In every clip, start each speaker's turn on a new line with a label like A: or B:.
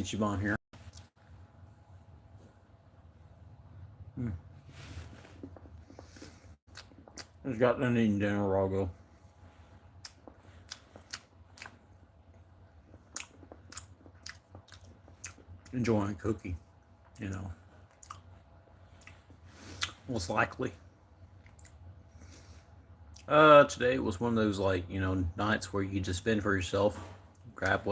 A: Ichiban here. Just got done eating dinner, Rago. Enjoying a cookie, you know. Most likely. Today was one of those nights where you just fend for yourself, grab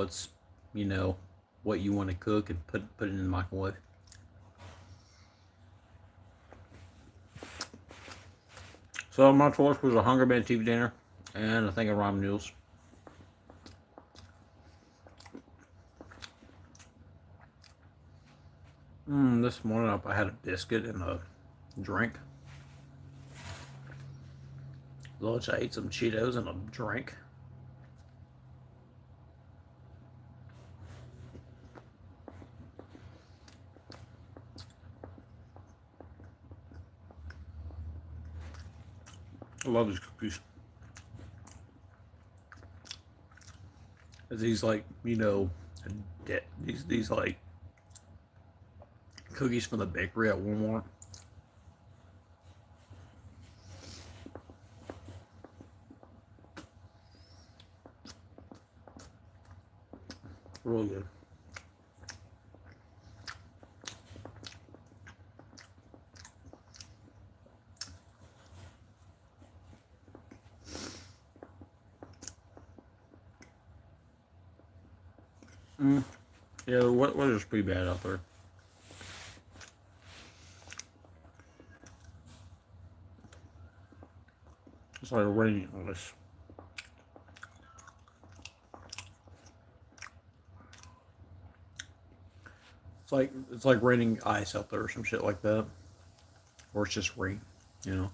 A: you know, what you want to cook and put it in the microwave. So my choice was a Hunger Man TV dinner and a thing of ramen noodles. This morning I had a biscuit and a drink. Lunch I ate some Cheetos and a drink. I love these cookies. These these like cookies from the bakery at Walmart. Really good. Yeah, the weather's pretty bad out there. It's like raining on us. It's like raining ice out there or some shit like that, or it's just rain, you know.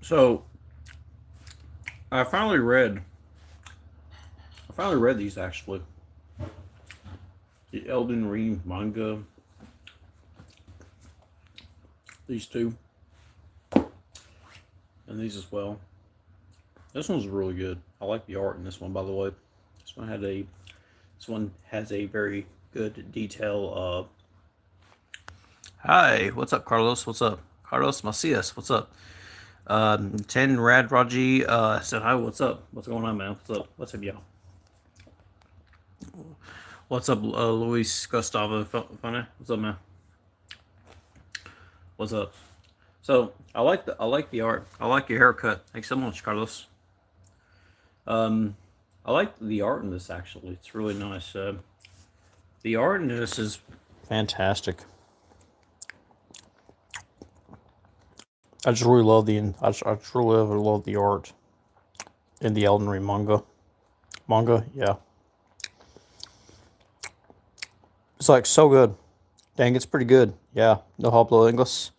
A: So I finally read. I finally read these actually. The Elden Ring manga. These two and these as well. This one's really good. I like the art in this one, by the way. This one had a. This one has a very good detail. Hi, what's up, Carlos? What's up, Carlos Macias? What's up? Ten Rad Raji said hi. What's up? What's going on, man? What's up? What's up, y'all? What's up, Luis Gustavo Funny? What's up, man? What's up? So I like the art. I like your haircut. Thanks so much, Carlos. I like the art in this actually. It's really nice. The art in this is fantastic. I just really love I just really love the art in the Elden Ring manga. Yeah. It's like so good. Dang, it's pretty good. Yeah. No hablo inglés.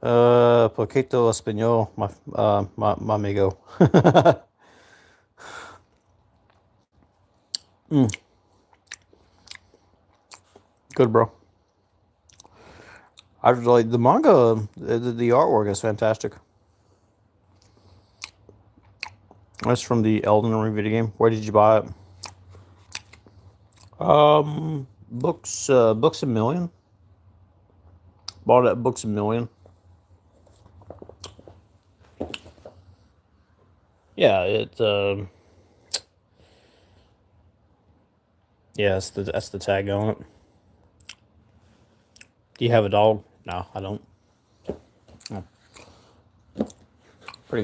A: Poquito español, my amigo. Good, bro. I like the manga. The artwork is fantastic. That's from the Elden Ring video game. Where did you buy it? Books a million. Bought it at Books a Million. Yeah, yeah, that's the tag on it. Do you have a dog? No, I don't. Oh. Pretty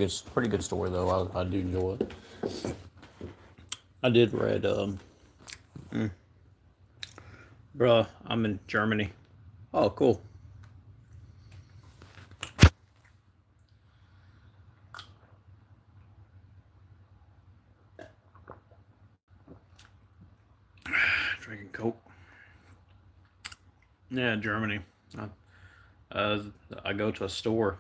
A: good story though. I do enjoy it. I did read bruh, I'm in Germany. Oh, cool. Drinking Coke. Yeah, Germany. Uh, I go to a store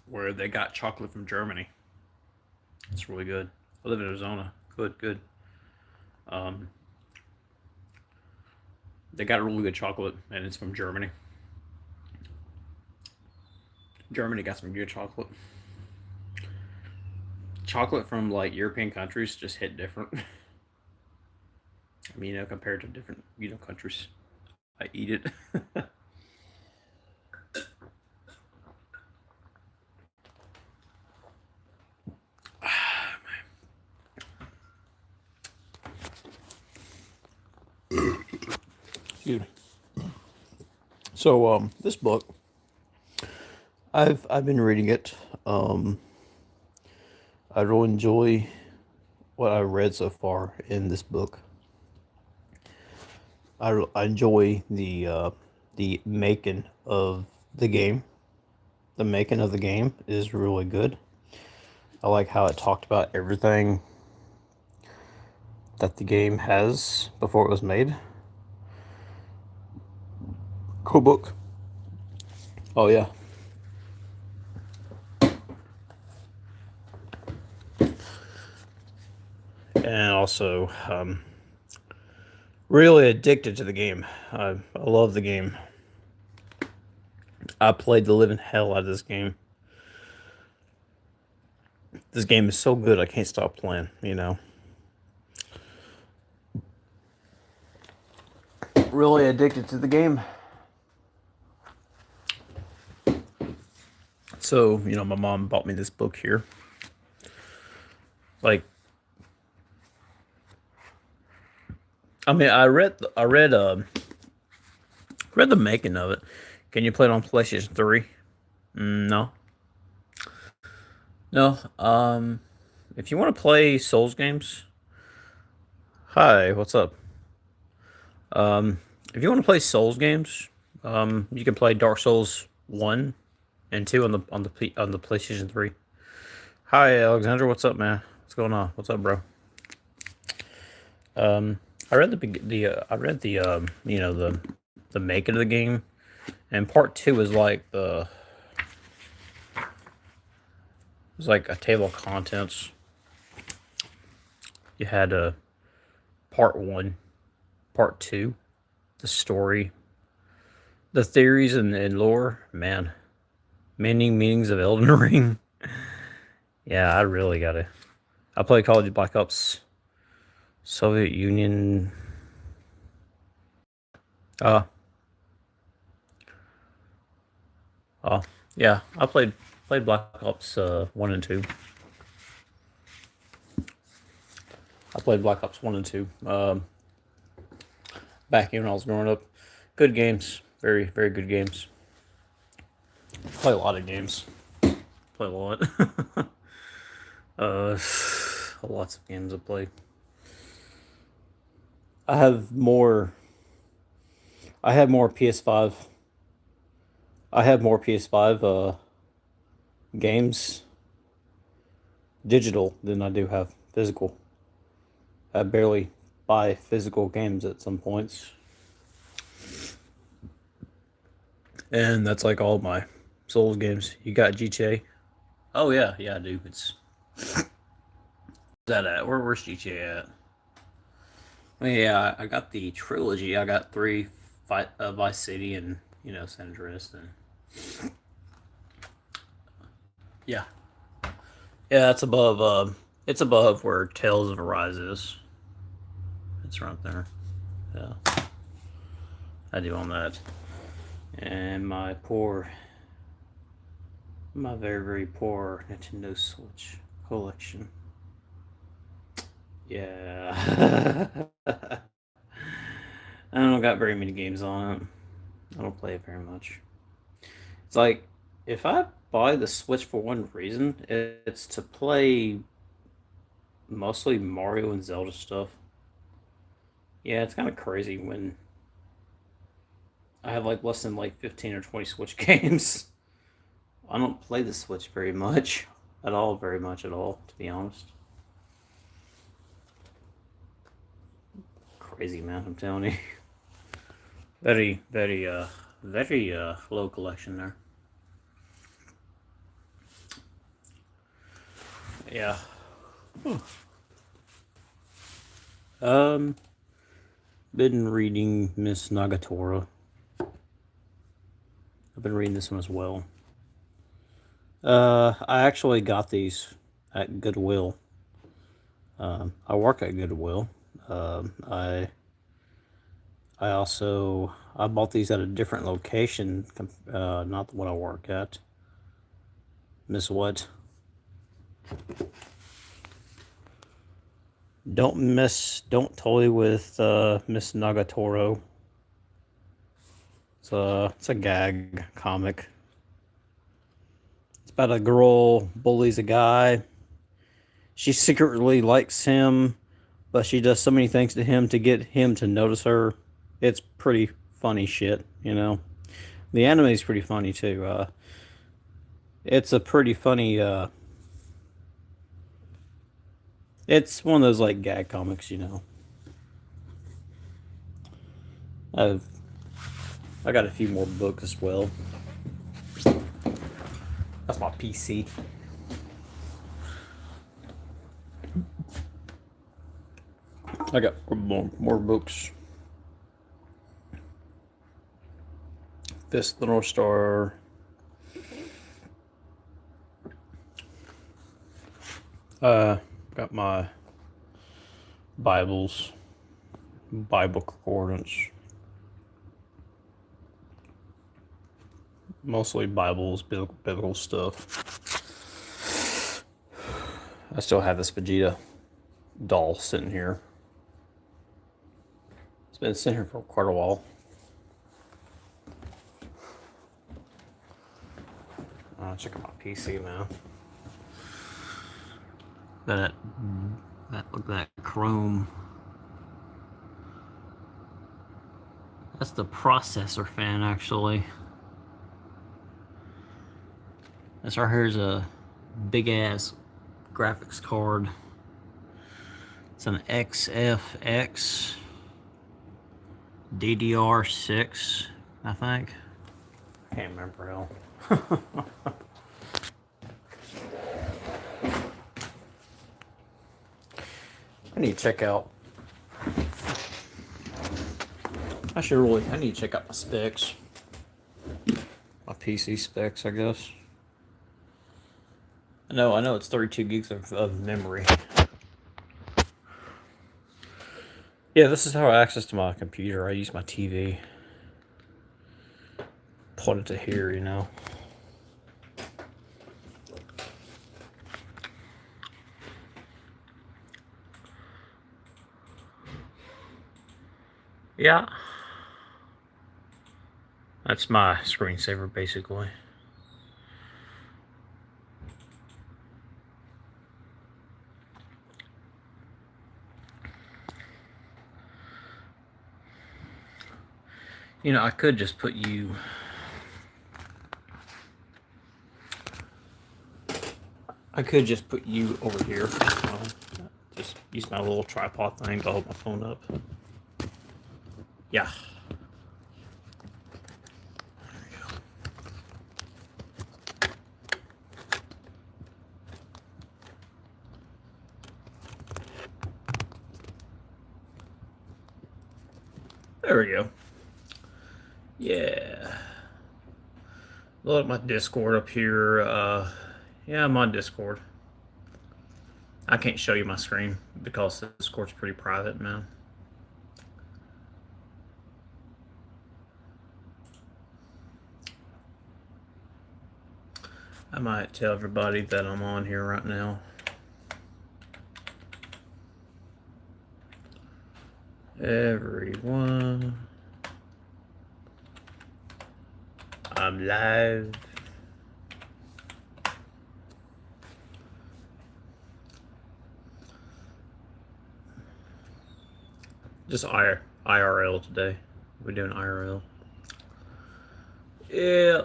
A: where they got chocolate from Germany. It's really good. I live in Arizona. Good, good. Um, they got really good chocolate, and it's from Germany. Germany got some good chocolate. Chocolate from like European countries just hit different. I mean, compared to different countries. I eat it. Excuse me. So this book, I've been reading it. Um, I really enjoy what I read so far in this book. I enjoy the making of the game. The making of the game is really good. I like how it talked about everything that the game has before it was made. Cool book. Oh yeah. And also, really addicted to the game. I love the game. I played the living hell out of this game. This game is so good, I can't stop playing. Really addicted to the game. So, my mom bought me this book here. Like, I mean, read the making of it. Can you play it on PlayStation 3? No. No. If you want to play Souls games, hi, what's up? If you want to play Souls games, you can play Dark Souls 1 and 2 on the PlayStation 3. Hi, Alexandra, what's up, man? What's going on? What's up, bro? I read the making of the game, and part 2 is like a table of contents. You had part 1, part 2, the story, the theories and lore. Man, many meanings of Elden Ring. Yeah, I really gotta. I played Call of Duty Black Ops, Soviet Union. Uh, oh, yeah, I played Black Ops 1 and 2. I played Black Ops 1 and 2 back when I was growing up. Good games. Very, very good games. Play a lot of games. Play a lot. uh, Lots of games I play. I have more. I had more PS5. I had more PS5 games digital than I do have physical. I barely buy physical games at some points. And that's like all my Souls games. You got GTA? Oh yeah, yeah, I do. It's that at? Where's GTA at? Well, yeah, I got the trilogy. I got 3, Vice City and San Andreas. And yeah, yeah, it's above. It's above where Tales of Arise is. It's right there. Yeah, I do own that. And my very very poor Nintendo Switch collection. Yeah. I don't got very many games on it. I don't play it very much. It's like if I buy the Switch for one reason, it's to play mostly Mario and Zelda stuff. Yeah, it's kind of crazy when I have like less than like 15 or 20 Switch games. I don't play the Switch very much at all, very much at all, to be honest. Crazy, man, I'm telling you. Very, very very low collection there. Yeah. Um, been reading Miss Nagatoro. I've been reading this one as well. I actually got these at Goodwill. I work at Goodwill. I also I bought these at a different location, not the one I work at. Miss what? Don't toy with Miss Nagatoro. It's a gag comic. It's about a girl bullies a guy. She secretly likes him, but she does so many things to him to get him to notice her. It's pretty funny shit, you know. The anime is pretty funny too. It's a pretty funny. It's one of those like gag comics, you know. I've I got a few more books as well. That's my PC. I got more books. This the North Star. Got my Bibles, Bible concordance. Mostly Bibles, biblical stuff. I still have this Vegeta doll sitting here. It's been sitting here for quite a while. Check out my PC, man. Look at that chrome. That's the processor fan, actually. This right here is a big ass graphics card. It's an XFX DDR6, I think. I can't remember how. I need to check out. I need to check out my specs. My PC specs, I guess. I know it's 32 gigs of memory. Yeah, this is how I access to my computer. I use my TV. Plug it to here, you know. Yeah. That's my screensaver, basically. You know, I could just put you... over here. Just use my little tripod thing to hold my phone up. Yeah. There we go. Yeah. Load up my Discord up here. Yeah, I'm on Discord. I can't show you my screen because Discord's pretty private, man. I might tell everybody that I'm on here right now. Everyone, I'm live. Just IRL today. We're doing IRL. Yeah.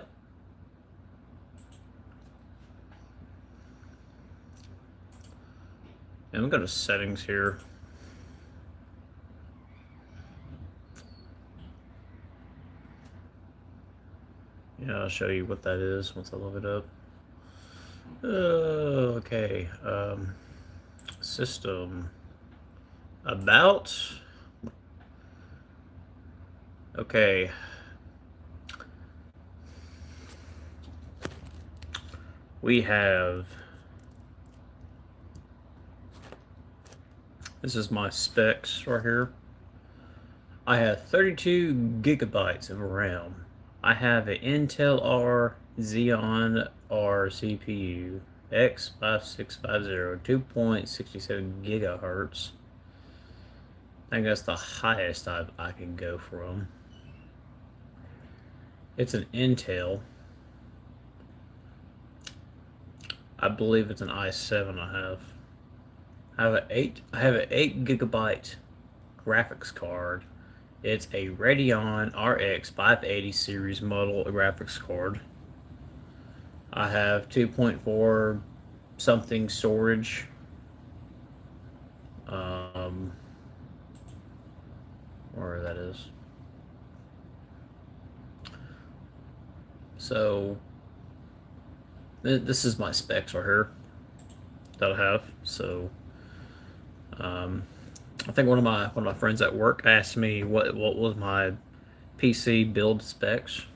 A: And I'm going to go to settings here. show you what that is once I look it up. Okay. System. About. Okay. We have. This is my specs right here. I have 32 gigabytes of RAM. I have an Intel R Xeon R CPU, X5650, 2.67 gigahertz. I think that's the highest I can go from. It's an Intel. I believe it's an i7 I have. I have an 8 gigabyte graphics card. It's a Radeon RX 580 series model graphics card. I have 2.4 something storage. Where that is. So this is my specs right here that I have. So I think one of my friends at work asked me what was my PC build specs.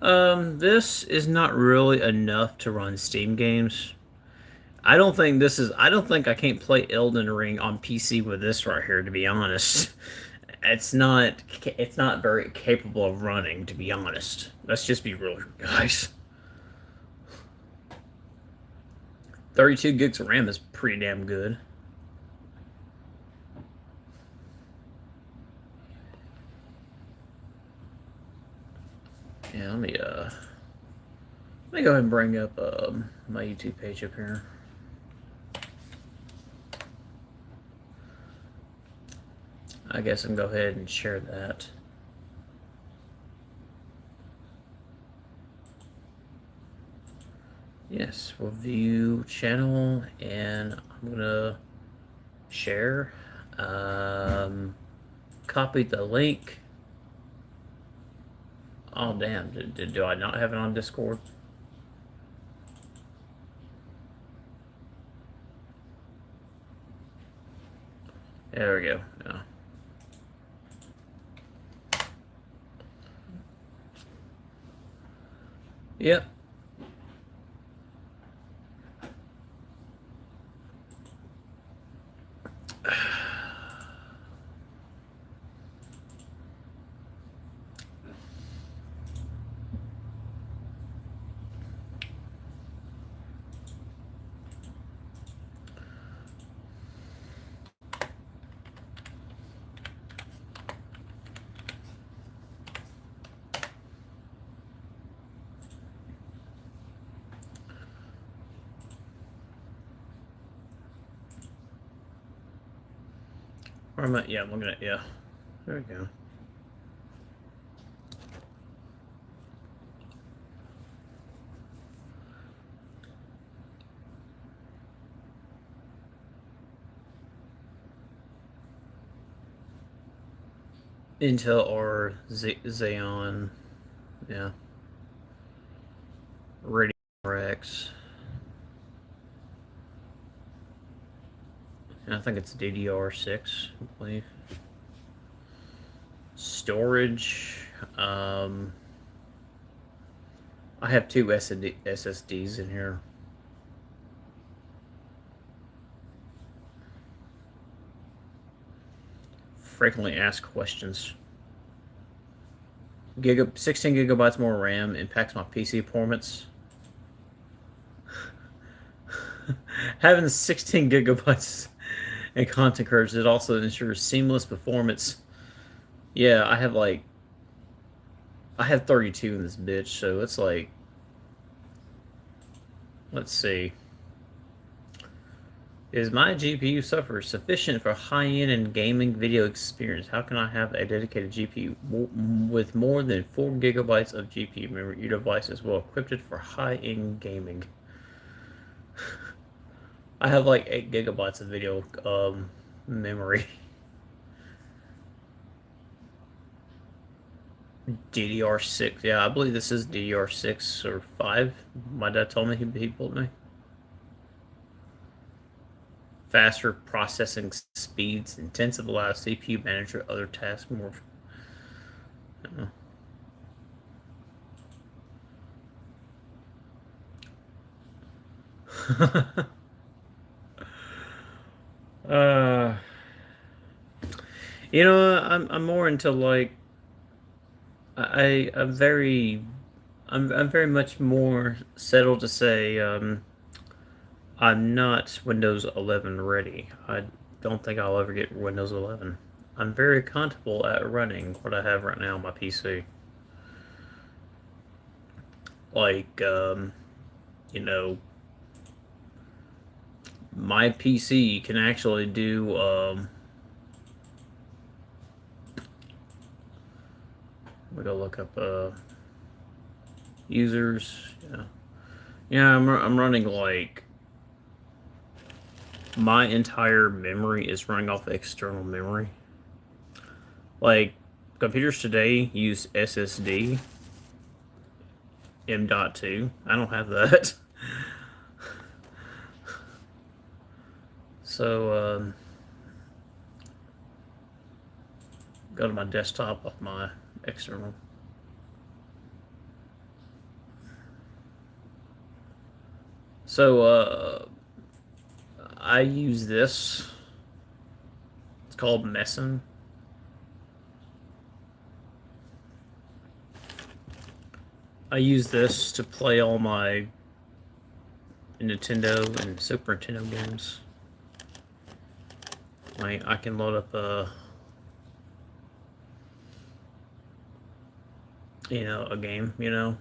A: This is not really enough to run Steam games. I don't think I can't play Elden Ring on PC with this right here, to be honest. It's not very capable of running, to be honest. Let's just be real, guys. 32 gigs of RAM is pretty damn good. Yeah, let me go ahead and bring up my YouTube page up here. I guess I can go ahead and share that. Yes, we'll view channel, and I'm gonna share. Copy the link. Oh damn! Do I not have it on Discord? There we go. Yeah. Yep. Where am I? Yeah, I'm looking at, yeah. There we go. Intel or Xeon, yeah. Radeon RX. And I think it's DDR6, I believe. Storage. I have two SSDs in here. Frequently asked questions. 16 gigabytes more RAM impacts my PC performance. Having 16 gigabytes and content coverage, it also ensures seamless performance. Yeah, I have 32 in this bitch, so it's like, let's see. Is my GPU suffer sufficient for high-end and gaming video experience? How can I have a dedicated GPU with more than 4 gigabytes of GPU memory? Your device is well equipped for high-end gaming. I have like 8 gigabytes of video memory. DDR6. Yeah, I believe this is DDR6 or 5. My dad told me he built me. Faster processing speeds, intensive allows CPU manager other tasks more. uh, I'm more into like I'm very I'm very much more settled to say I'm not Windows 11 ready. I don't think I'll ever get Windows 11. I'm very comfortable at running what I have right now on my PC. Like, you know, my PC can actually do. We go look up users. Yeah, yeah. I'm running like my entire memory is running off external memory. Like computers today use SSD M.2. I don't have that. So go to my desktop off my external. So I use this. It's called Messen. I use this to play all my Nintendo and Super Nintendo games. Like I can load up a game, Yeah.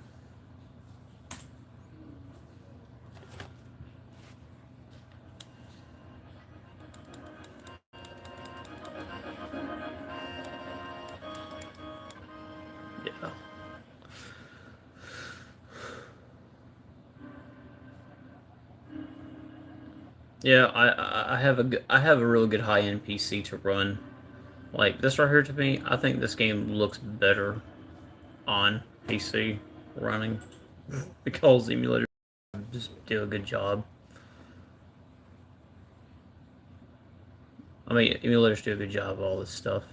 A: Yeah, I have a really good high end PC to run. Like this right here to me, I think this game looks better on PC running because emulators just do a good job. I mean, emulators do a good job of all this stuff.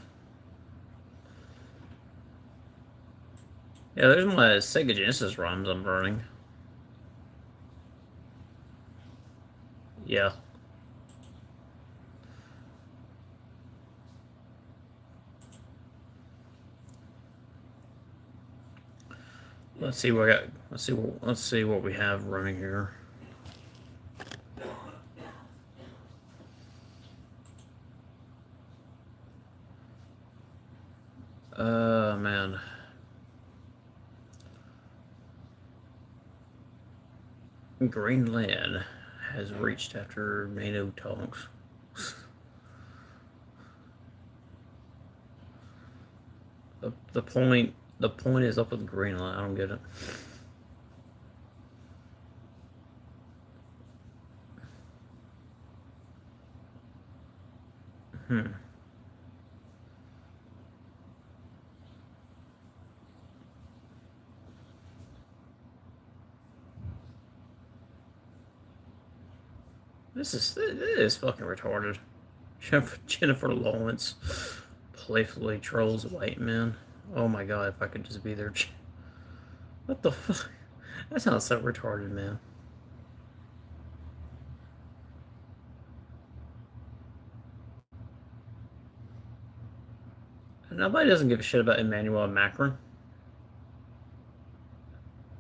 A: Yeah, there's my Sega Genesis ROMs I'm running. Yeah. Let's see what I got. Let's see what we have running here. Man. Greenland has reached after NATO talks. The point is up with Greenland. I don't get it. Hmm. This is fucking retarded. Jennifer Lawrence playfully trolls white men. Oh my god, if I could just be there. What the fuck? That sounds so retarded, man. Nobody doesn't give a shit about Emmanuel Macron.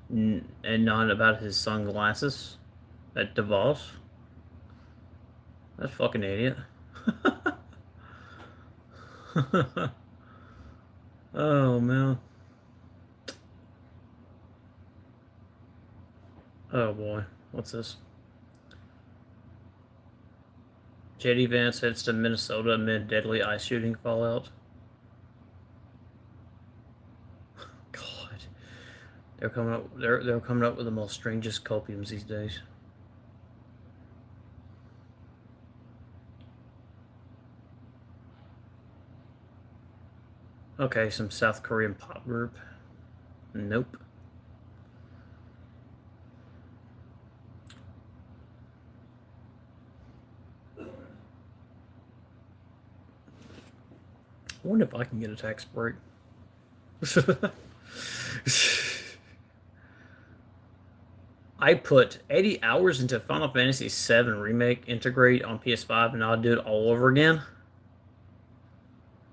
A: And not about his sunglasses at Davos. That fucking idiot. Oh man. Oh boy. What's this? JD Vance heads to Minnesota amid deadly ice shooting fallout. God. They're coming up with the most strangest copiums these days. Okay, some South Korean pop group. Nope. I wonder if I can get a tax break. I put 80 hours into Final Fantasy VII Remake Integrate on PS5 and I'll do it all over again.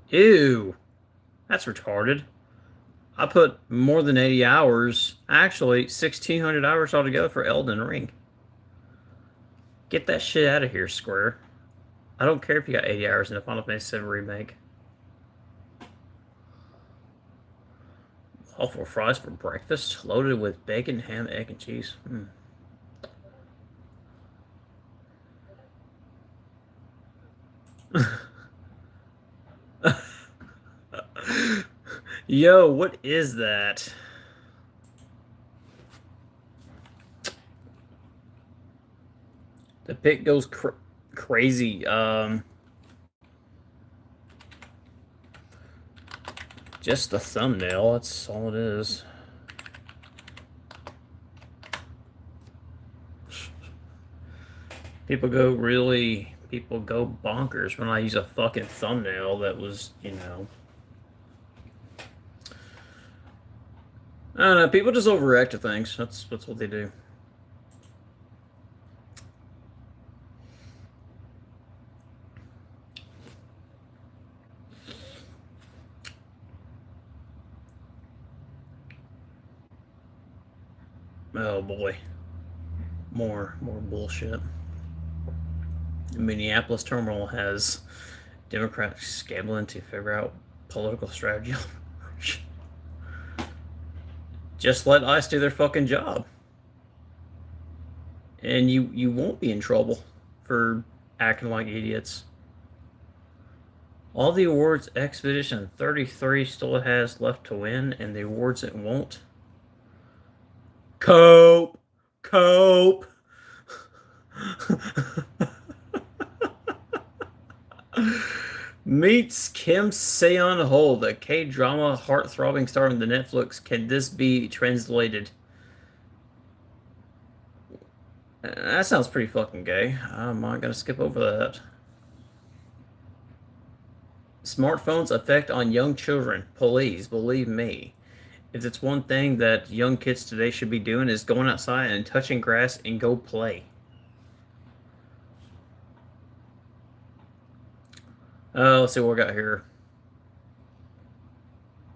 A: Ew, that's retarded. I put more than 80 hours, actually 1,600 hours altogether for Elden Ring. Get that shit out of here, Square. I don't care if you got 80 hours in the Final Fantasy VII Remake. Waffle fries for breakfast, loaded with bacon, ham, egg, and cheese. Yo, what is that? The pic goes crazy. Just the thumbnail. That's all it is. People go bonkers when I use a fucking thumbnail that was, you know. I don't know. People just overreact to things. That's what they do. Oh boy. More bullshit. The Minneapolis terminal has Democrats scambling to figure out political strategy. Just let ICE do their fucking job. And you won't be in trouble for acting like idiots. All the awards Expedition 33 still has left to win, and the awards it won't. Cope! Meets Kim Seon Ho, the K-drama heart-throbbing star on the Netflix. Can this be translated? That sounds pretty fucking gay. I'm not gonna skip over that. Smartphones' effect on young children. Please believe me. If it's one thing that young kids today should be doing is going outside and touching grass and go play. Let's see what we got here.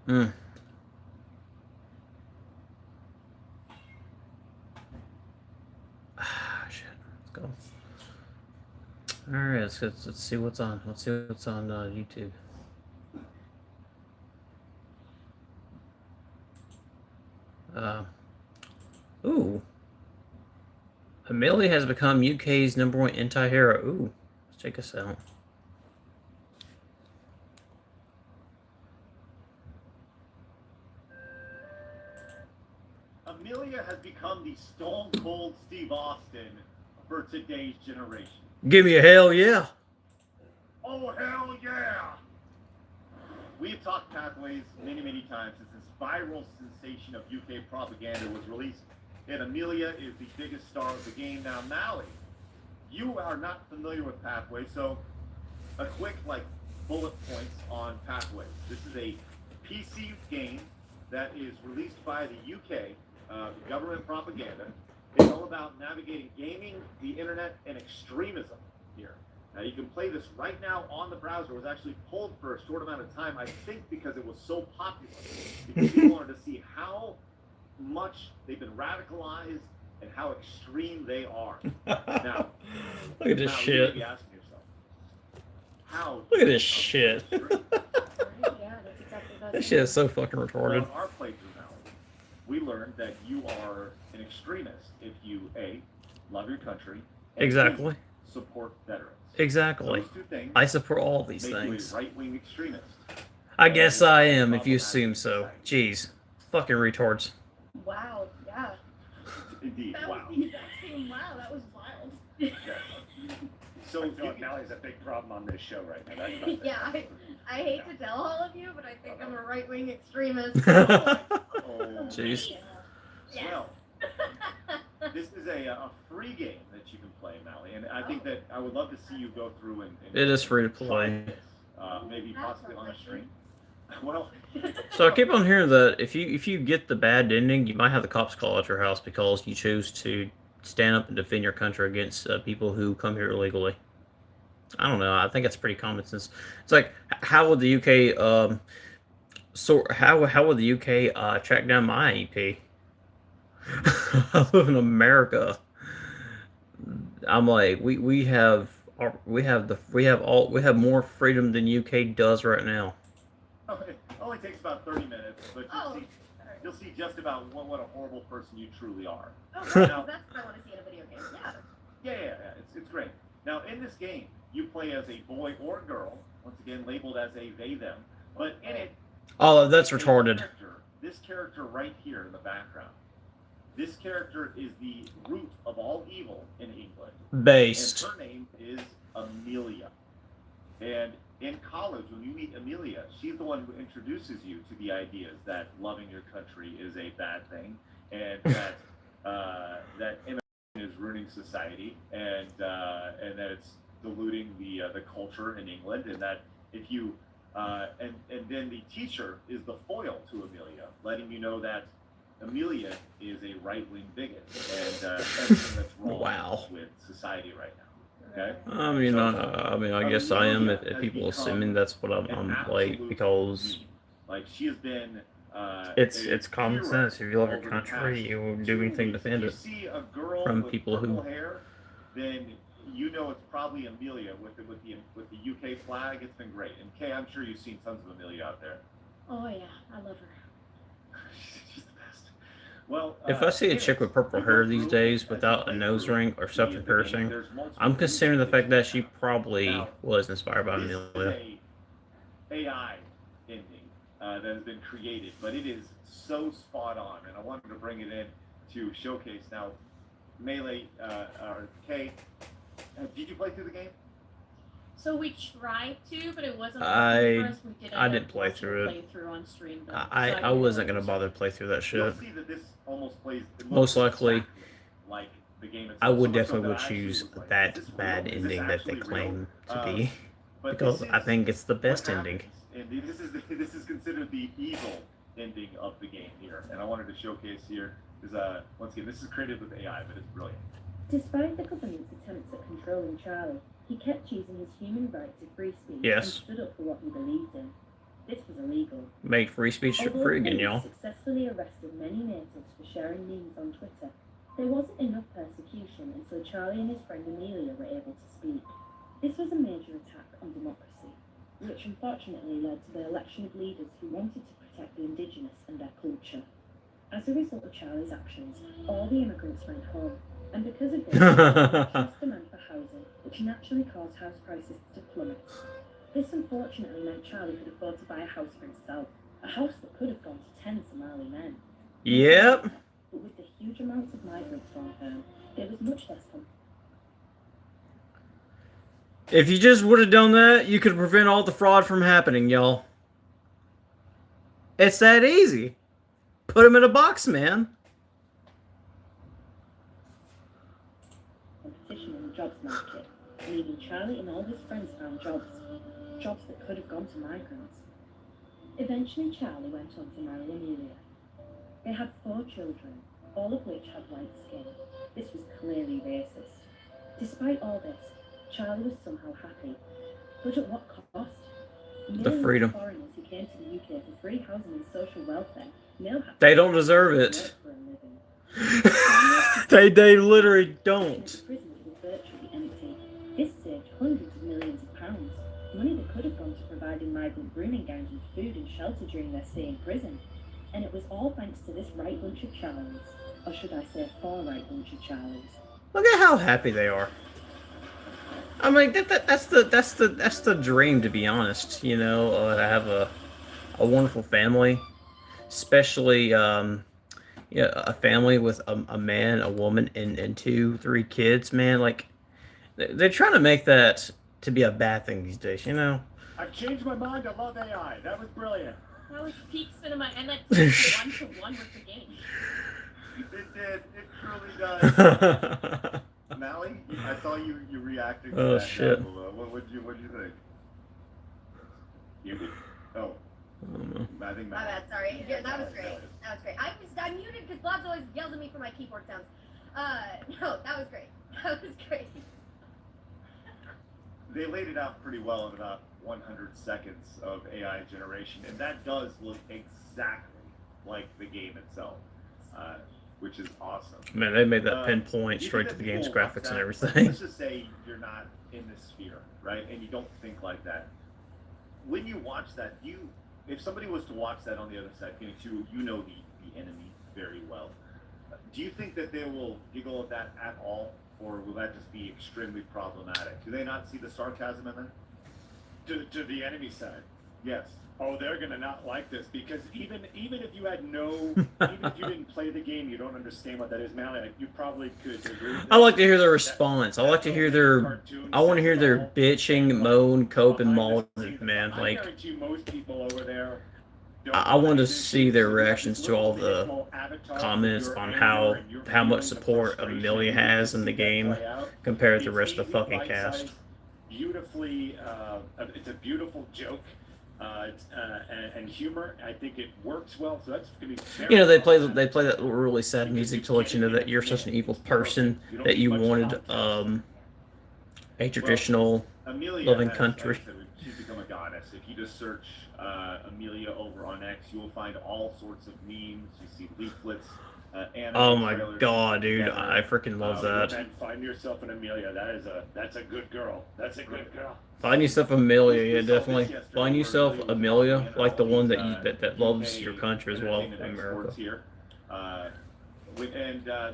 A: Shit. Let's go. All right, let's see what's on. Let's see what's on YouTube. Ooh. Amelia has become UK's #1 anti-hero. Ooh, let's check this out.
B: Amelia has become the Stone Cold Steve Austin for today's generation.
A: Give me a hell yeah.
B: Oh, hell yeah! We've talked Pathways many times since this viral sensation of UK propaganda was released. And Amelia is the biggest star of the game. Now, Mally, you are not familiar with Pathways, so a quick, bullet points on Pathways. This is a PC game that is released by the UK, government propaganda. It's all about navigating gaming, the internet, and extremism here. Now, you can play this right now on the browser. It was actually pulled for a short amount of time, I think because it was so popular. Because people wanted to see how much they've been radicalized and how extreme they are. Now,
A: look at this shit.
B: You may be asking yourself, how?
A: Look at this shit.
C: Yeah, that's exactly
A: This shit is so fucking retarded.
B: Well, in our playthrough now, we learned that you are an extremist if you A, love your country, and
A: Exactly.
B: B, support veterans.
A: Exactly.
B: Those two things
A: I support all these
B: make
A: things.
B: you a right-wing extremist.
A: I guess I am, if you assume so. Jeez. Fucking retards.
C: Wow, yeah.
B: Indeed,
C: That
B: wow.
C: was the exact same wow, that was wild.
B: So
D: I feel like Mally's a big problem on this show right now. That's not
C: Yeah, I hate to tell all of you, but I think I'm a right-wing extremist.
B: oh,
A: Jeez.
C: Yes.
B: Well, this is a free game that you can play, Mally, and I think that I would love to see you go through and
A: It is free to
B: try
A: play.
B: this, maybe possibly on a stream. Well,
A: So I keep on hearing that if you get the bad ending, you might have the cops call at your house because you choose to stand up and defend your country against people who come here illegally. I don't know. I think it's pretty common sense. It's like how would the UK how would the UK track down my EP? I live in America. I'm like we have more freedom than UK does right now.
B: it only takes about 30 minutes, but
C: Oh,
B: you'll see just about what a horrible person you truly are.
C: oh, right, 'cause that's what I want to see in a video game. Yeah.
B: Yeah. It's great. Now, in this game, you play as a boy or girl, once again labeled as a they, them, but in it,
A: Oh, that's
B: a
A: retarded.
B: this character right here in the background, this character is the root of all evil in England.
A: Based.
B: And her name is Amelia. And in college, when you meet Amelia, she's the one who introduces you to the ideas that loving your country is a bad thing, and that that immigration is ruining society, and that it's diluting the culture in England, and that if you and then the teacher is the foil to Amelia, letting you know that Amelia is a right-wing bigot and everything that's wrong
A: Wow.
B: with society right now. Okay.
A: I guess I am. If people assuming that's what I'm
B: An
A: like
B: absolute
A: because
B: queen. Like she has been.
A: it's common
B: hero
A: sense. If you love your
B: over the
A: country,
B: past
A: you will
B: 2
A: do anything to
B: weeks.
A: defend
B: If
A: it.
B: you see a girl
A: from
B: with
A: people who-
B: purple hair, then you know it's probably Amelia with the UK flag. It's been great. And Kay, I'm sure you've seen tons of Amelia out there.
C: Oh yeah, I love her.
B: She's the best. Well,
A: If I see a chick with purple hair these days without a nose ring or something piercing, I'm considering the fact that she probably was inspired by
B: This
A: Amelia.
B: is a AI ending that has been created, but it is so spot on, and I wanted to bring it in to showcase. Now, Melee, or Kay, did you play through the game?
C: So we tried to, but it wasn't
A: I-
C: working for us. We did
A: I
C: end
A: didn't
C: up
A: play
C: watching
A: through
C: a
A: it.
C: playthrough on stream. Though,
A: I wasn't gonna bother to play through that
B: You'll
A: shit.
B: see that this almost plays. it looks
A: Most likely,
B: exactly like the game itself.
A: I would
B: So much so
A: definitely
B: that
A: would
B: I actually
A: choose
B: was like,
A: that
B: is this
A: bad
B: real? Is this
A: ending that they
B: actually
A: claim
B: real?
A: to be
B: But
A: because
B: this
A: I
B: is
A: think it's the best
B: what
A: ending.
B: happens. And this is considered the evil ending of the game here. And I wanted to showcase here is once again this is created with AI, but it's brilliant.
E: Despite the government's attempts at controlling Charlie, he kept using his human right to free speech
A: Yes.
E: and stood up for what he believed in. This was illegal.
A: Make free speech
E: Although
A: free again,
E: police
A: y'all.
E: successfully arrested many natives for sharing memes on Twitter, there wasn't enough persecution until Charlie and his friend Amelia were able to speak. This was a major attack on democracy, which unfortunately led to the election of leaders who wanted to protect the indigenous and their culture. As a result of Charlie's actions, all the immigrants went home, and because of this, there was increased demand for housing, which naturally caused house prices to plummet. This unfortunately meant Charlie could afford to buy a house for himself, a house that could have gone to 10 Somali men.
A: Yep.
E: But with the huge amounts of migrants gone home, there was much less
A: If you just would have done that, you could prevent all the fraud from happening, y'all. It's that easy. Put them in a box, man.
E: competition in the jobs market, and even Charlie and all his friends found jobs that could have gone to migrants. Eventually, Charlie went on to marry Amelia. They had 4 children, all of which had white skin. This was clearly racist. Despite all this, Charlie was somehow happy. But at what cost? Millions
A: freedom.
E: of foreigners who came to the UK for free housing and social welfare now have
A: They don't deserve it.
E: work for a living.
A: they literally don't.
E: Prison was virtually empty. This saved hundreds of millions of pounds, money that could have gone to providing migrant grooming gangs with food and shelter during their stay in prison. And it was all thanks to this right bunch of Charlies, or should I say a far right bunch of Charlies.
A: Look at how happy they are. I mean, that's the dream, to be honest. You know, to have a wonderful family, especially a family with a man, a woman, and 2, 3 kids. Man, like They're trying to make that to be a bad thing these days, you know.
D: I've changed my mind. I love AI. That was brilliant.
F: That was peak cinema, and that one-to-one with the game.
B: It did. It truly does. Mally, I saw you reacting to
A: Oh,
B: that
A: shit.
B: down below. What'd you think? You did. Oh,
A: I don't know.
B: I think
C: My
B: Mally.
C: bad, sorry. Yeah, that was great. That was great. I'm muted because Blobs always yells at me for my keyboard sounds. No, that was great. That was great.
B: They laid it out pretty well in about 100 seconds of AI generation, and that does look exactly like the game itself, which is awesome.
A: Man, they made that pinpoint
B: Do you
A: straight
B: think
A: to the
B: that
A: game's
B: people watch
A: graphics and
B: that?
A: everything.
B: Let's just say you're not in this sphere, right? And you don't think like that. When you watch that, if somebody was to watch that on the other side, Phoenix, you know the enemy very well. Do you think that they will giggle at that at all, or will that just be extremely problematic? Do they not see the sarcasm in that?
D: To the enemy side.
B: Yes.
D: Oh, they're gonna not like this because even if you had even if you didn't play the game, you don't understand what that is, Mally. Like, you probably could agree with
A: I like to
D: this.
A: hear their response. I like to hear their. I want to hear their bitching, moan, cope, and moan, man.
D: I
A: Like,
D: guarantee most people over there.
A: I want to see their reactions to all the comments on how much support Amelia has in the game compared to the rest of the fucking cast.
D: Beautifully, it's a beautiful joke. And humor. I think it works well, so that's gonna be. Very
A: You know, they play
D: problematic.
A: that really sad music to let you know that you're such an evil person that you wanted a traditional
B: Amelia
A: loving
B: has,
A: country.
B: like I said, she's become a goddess. If you just search Amelia over on X, you will find all sorts of memes. You see leaflets. Anime
A: Oh my
B: trailers
A: god, dude!
B: together.
A: I freaking love that.
D: And find yourself an Amelia. That's a good girl. That's a good girl.
A: Find yourself Amelia, yeah, definitely. Find yourself Amelia, like the one that loves your country as well, America.
B: Here.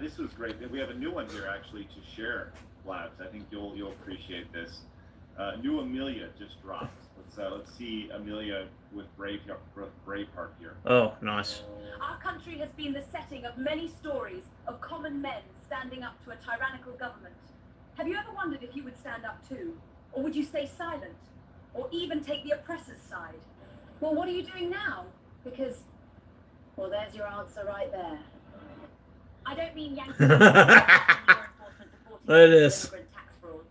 B: This was great. We have a new one here actually to share, Labs. I think you'll appreciate this. New Amelia just dropped. Let's see Amelia with Braveheart here.
A: Oh, nice.
G: Our country has been the setting of many stories of common men standing up to a tyrannical government. Have you ever wondered if you would stand up too? Or would you stay silent? Or even take the oppressor's side? Well, what are you doing now? Because, well, there's your answer right there. I don't mean yanking law enforcement reporting
A: There it is.
G: immigrant tax frauds.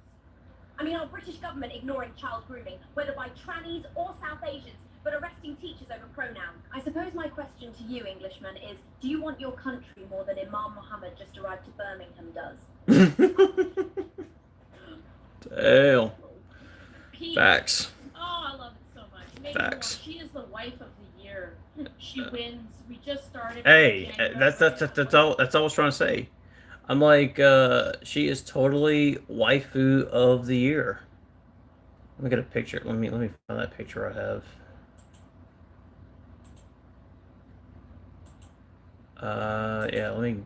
G: I mean our British government ignoring child grooming, whether by trannies or South Asians, but arresting teachers over pronouns. I suppose my question to you, Englishman, is do you want your country more than Imam Mohammed just arrived to Birmingham does?
A: Damn.
F: Pete,
A: Facts.
F: oh, I love it so much. Maybe
A: Facts.
F: more. She is the wife of the year. She wins. We just started.
A: Hey,
F: January.
A: that's all I was trying to say. I'm like, she is totally waifu of the year. Let me get a picture. Let me find that picture I have. Yeah, let me.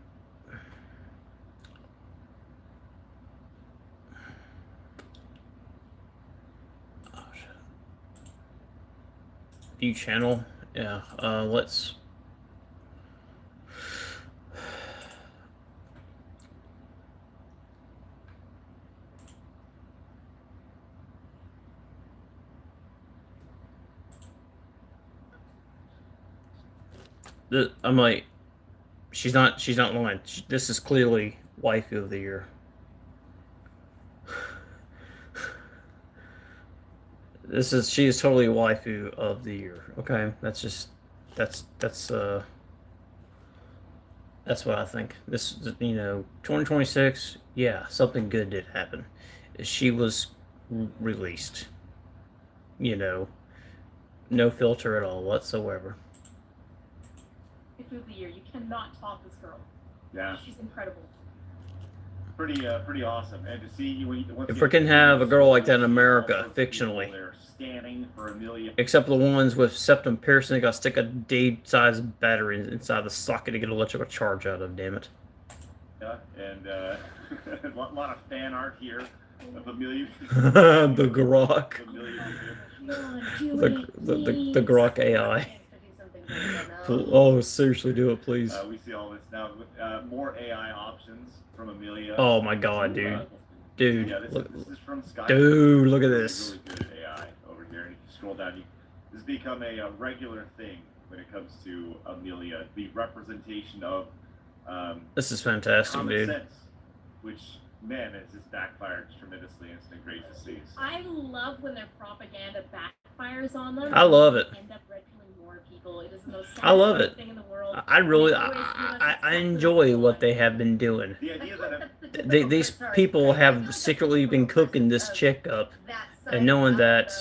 A: Oh shit. View channel. Yeah. Let's. I'm like, she's not lying. This is clearly waifu of the year. She is totally waifu of the year. Okay, that's what I think. This, 2026. Yeah, something good did happen. She was released. No filter at all whatsoever.
F: Waifu of the year. You cannot top this girl.
B: Yeah,
F: She's incredible.
B: pretty awesome. And to see you,
A: If we can have a girl like that in America, fictionally.
B: They're standing for Amelia.
A: Except the ones with septum piercing, they got to stick a D-sized battery inside the socket to get electrical charge out of. Damn it!
B: And a lot of fan art here of Amelia.
A: The Grok,
B: Amelia.
A: the Grok AI. Oh, seriously, do it, please.
B: We see all this now. More AI options from Amelia.
A: Oh my god, dude. Dude,
B: Yeah, this
A: look,
B: is from Sky.
A: dude, look at
B: Really,
A: this.
B: really good at AI over here. And if you scroll down, this has become a regular thing when it comes to Amelia. The representation of
A: This is fantastic,
B: common
A: dude.
B: sense, which, man, has just backfired tremendously. It's been great to see.
F: I love when their propaganda backfires on them.
A: I love it.
F: End up red pilling more people. It is the most
A: I love
F: satisfying
A: it.
F: thing in the world.
A: I really,
F: They always give us
A: I
F: exactly
A: enjoy
F: what we
A: what they
F: want.
A: have been doing.
B: The idea that
A: These people have secretly been cooking this chick up, and knowing that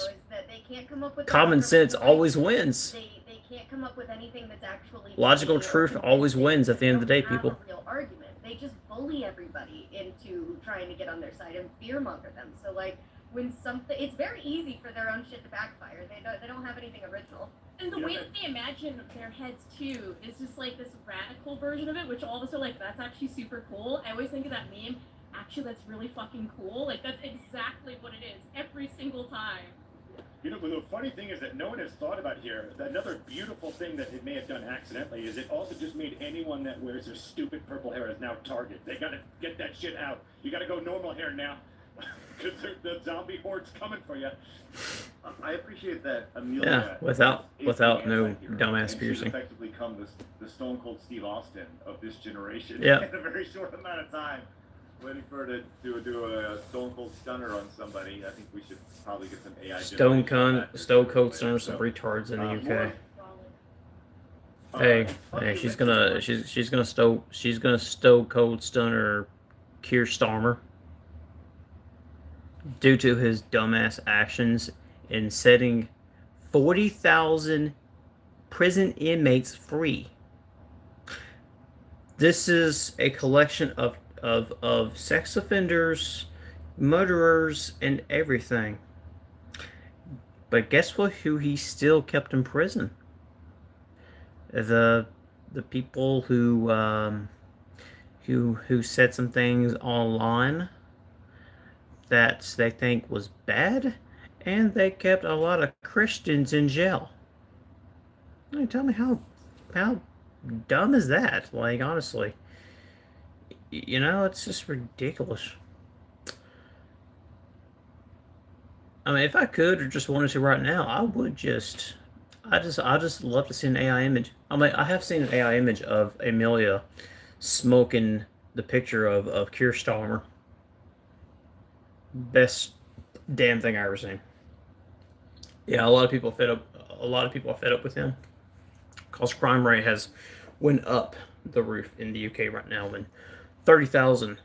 C: they can't come up with
A: common sense always wins.
C: They can't come up with anything that's actually
A: Logical
C: funny or
A: truth always
C: convincing.
A: wins at the end of the
C: They
A: day,
C: don't have
A: people.
C: a real argument. They just bully everybody into trying to get on their side and fearmonger them. So like when something, it's very easy for their own shit to backfire. They don't have anything original.
F: And the way that they imagine their heads too is just like this radical version of it, which all of us are like, that's actually super cool. I always think of that meme, actually that's really fucking cool. Like that's exactly what it is every single time.
D: You know, but the funny thing is that no one has thought about here. Another beautiful thing that it may have done accidentally is it also just made anyone that wears their stupid purple hair is now target. They gotta get that shit out. You gotta go normal hair now, because the zombie horde's coming for you.
B: I appreciate that Amelia.
A: Yeah, without
B: is
A: no
B: anti-hero,
A: dumbass
B: and she's
A: piercing.
B: effectively become the Stone Cold Steve Austin of this generation.
A: Yeah.
B: In a very short amount of time, waiting for her to do a Stone Cold Stunner on somebody. I think we should probably get some AI.
A: Stone Cold
B: Stunner,
A: Stunner, some retards in the UK.
B: more-
A: Hey,
B: funny
A: hey,
B: you
A: she's
B: mentioned
A: gonna Stone Cold Stunner Keir Starmer due to his dumbass actions in setting 40,000 prison inmates free. This is a collection of sex offenders, murderers, and everything. But guess what? Who he still kept in prison? The people who said some things online that they think was bad, and they kept a lot of Christians in jail. I mean, tell me how dumb is that? Like, honestly, you know, it's just ridiculous. I mean, if I could or just wanted to right now, I would just, I just love to see an AI image. I mean, I have seen an AI image of Amelia smoking the picture of Keir Starmer. Best damn thing I ever seen. Yeah, a lot of people are fed up with him, cause crime rate has went up the roof in the UK right now when 30,000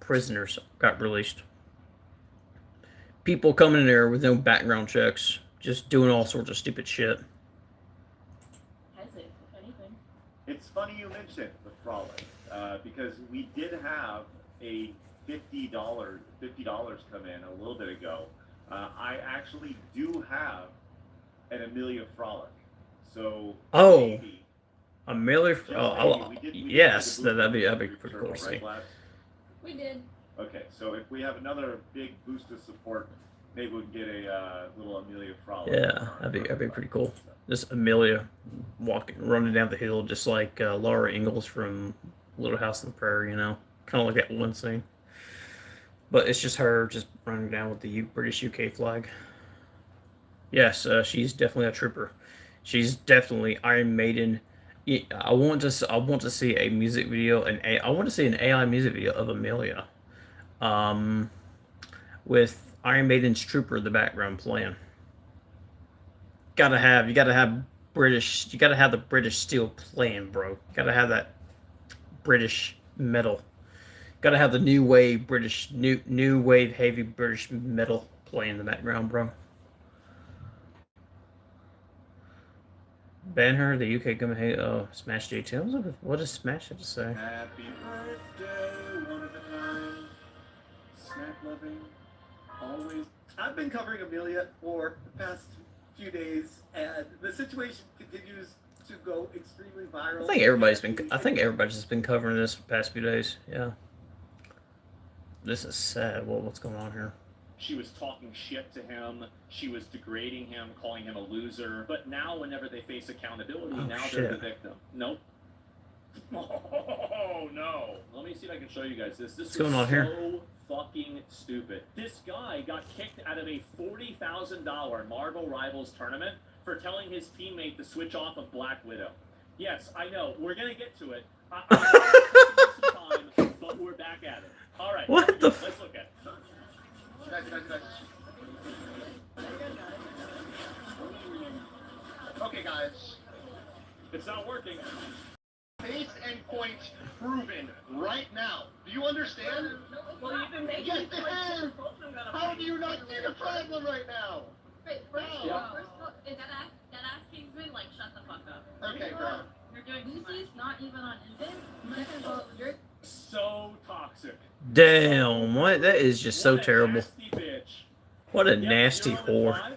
A: prisoners got released. People coming in there with no background checks, just doing all sorts of stupid shit.
F: Has it, if anything?
B: It's funny you mentioned the frolic, because we did have a $50 come in a little bit ago. I actually do have an Amelia frolic, so
A: Oh.
B: maybe,
A: Amelia,
B: just
A: oh,
B: maybe, we did
A: yes,
B: the
A: that'd be
B: boost
A: pretty
B: of
A: cool to
B: turbo,
A: see.
B: right, Labs?
F: We did.
B: Okay, so if we have another big boost of support, maybe we can get a little Amelia frolic.
A: Yeah, that'd be pretty cool. Just Amelia running down the hill, just like Laura Ingalls from Little House on the Prairie, you know, kind of like that one scene. But it's just her just running down with the British UK flag. Yes, she's definitely a trooper. She's definitely Iron Maiden. Yeah, I want to see a music video, I want to see an AI music video of Amelia, with Iron Maiden's Trooper in the background playing. You gotta have the British steel playing, bro. Gotta have that British metal. Gotta have the new wave heavy British metal playing in the background, bro. Ban her, the UK government hate Smash J2. What does Smash have to say?
B: Happy birthday, one of a kind, snack loving, always. I've been covering Amelia for the past few days, and the situation continues to go extremely viral.
A: I think everybody's just been covering this the past few days. Yeah. This is sad. Well, what's going on here?
D: She was talking shit to him. She was degrading him, calling him a loser. But now, whenever they face accountability,
A: Oh,
D: now
A: shit.
D: they're the victim. Nope. Oh no! Let me see if I can show you guys this. This
A: What's
D: is
A: going on
D: so
A: here?
D: fucking stupid. This guy got kicked out of a $40,000 Marvel Rivals tournament for telling his teammate to switch off of Black Widow. Yes, I know. We're gonna get to it. I'm some time, but we're back at it. All right.
A: What
D: here we
A: the
D: go. Let's look at it.
B: Okay, guys.
D: It's not working.
B: Base and point proven right now. Do you understand?
F: Well, you've been making
B: Yes,
F: it
B: it
F: clear.
B: is. How do you not see the problem right now?
F: Wait, first
B: Yeah.
F: of all, is that ass Kingsman, like, shut the fuck up.
B: Okay, bro.
F: You're doing Lucy's not even on Invis. Second of all, you're
D: So toxic.
A: Damn, what? That is just so
D: What a
A: terrible.
D: nasty bitch.
A: What a
D: Yep,
A: nasty
D: 0 and
A: whore.
D: 5.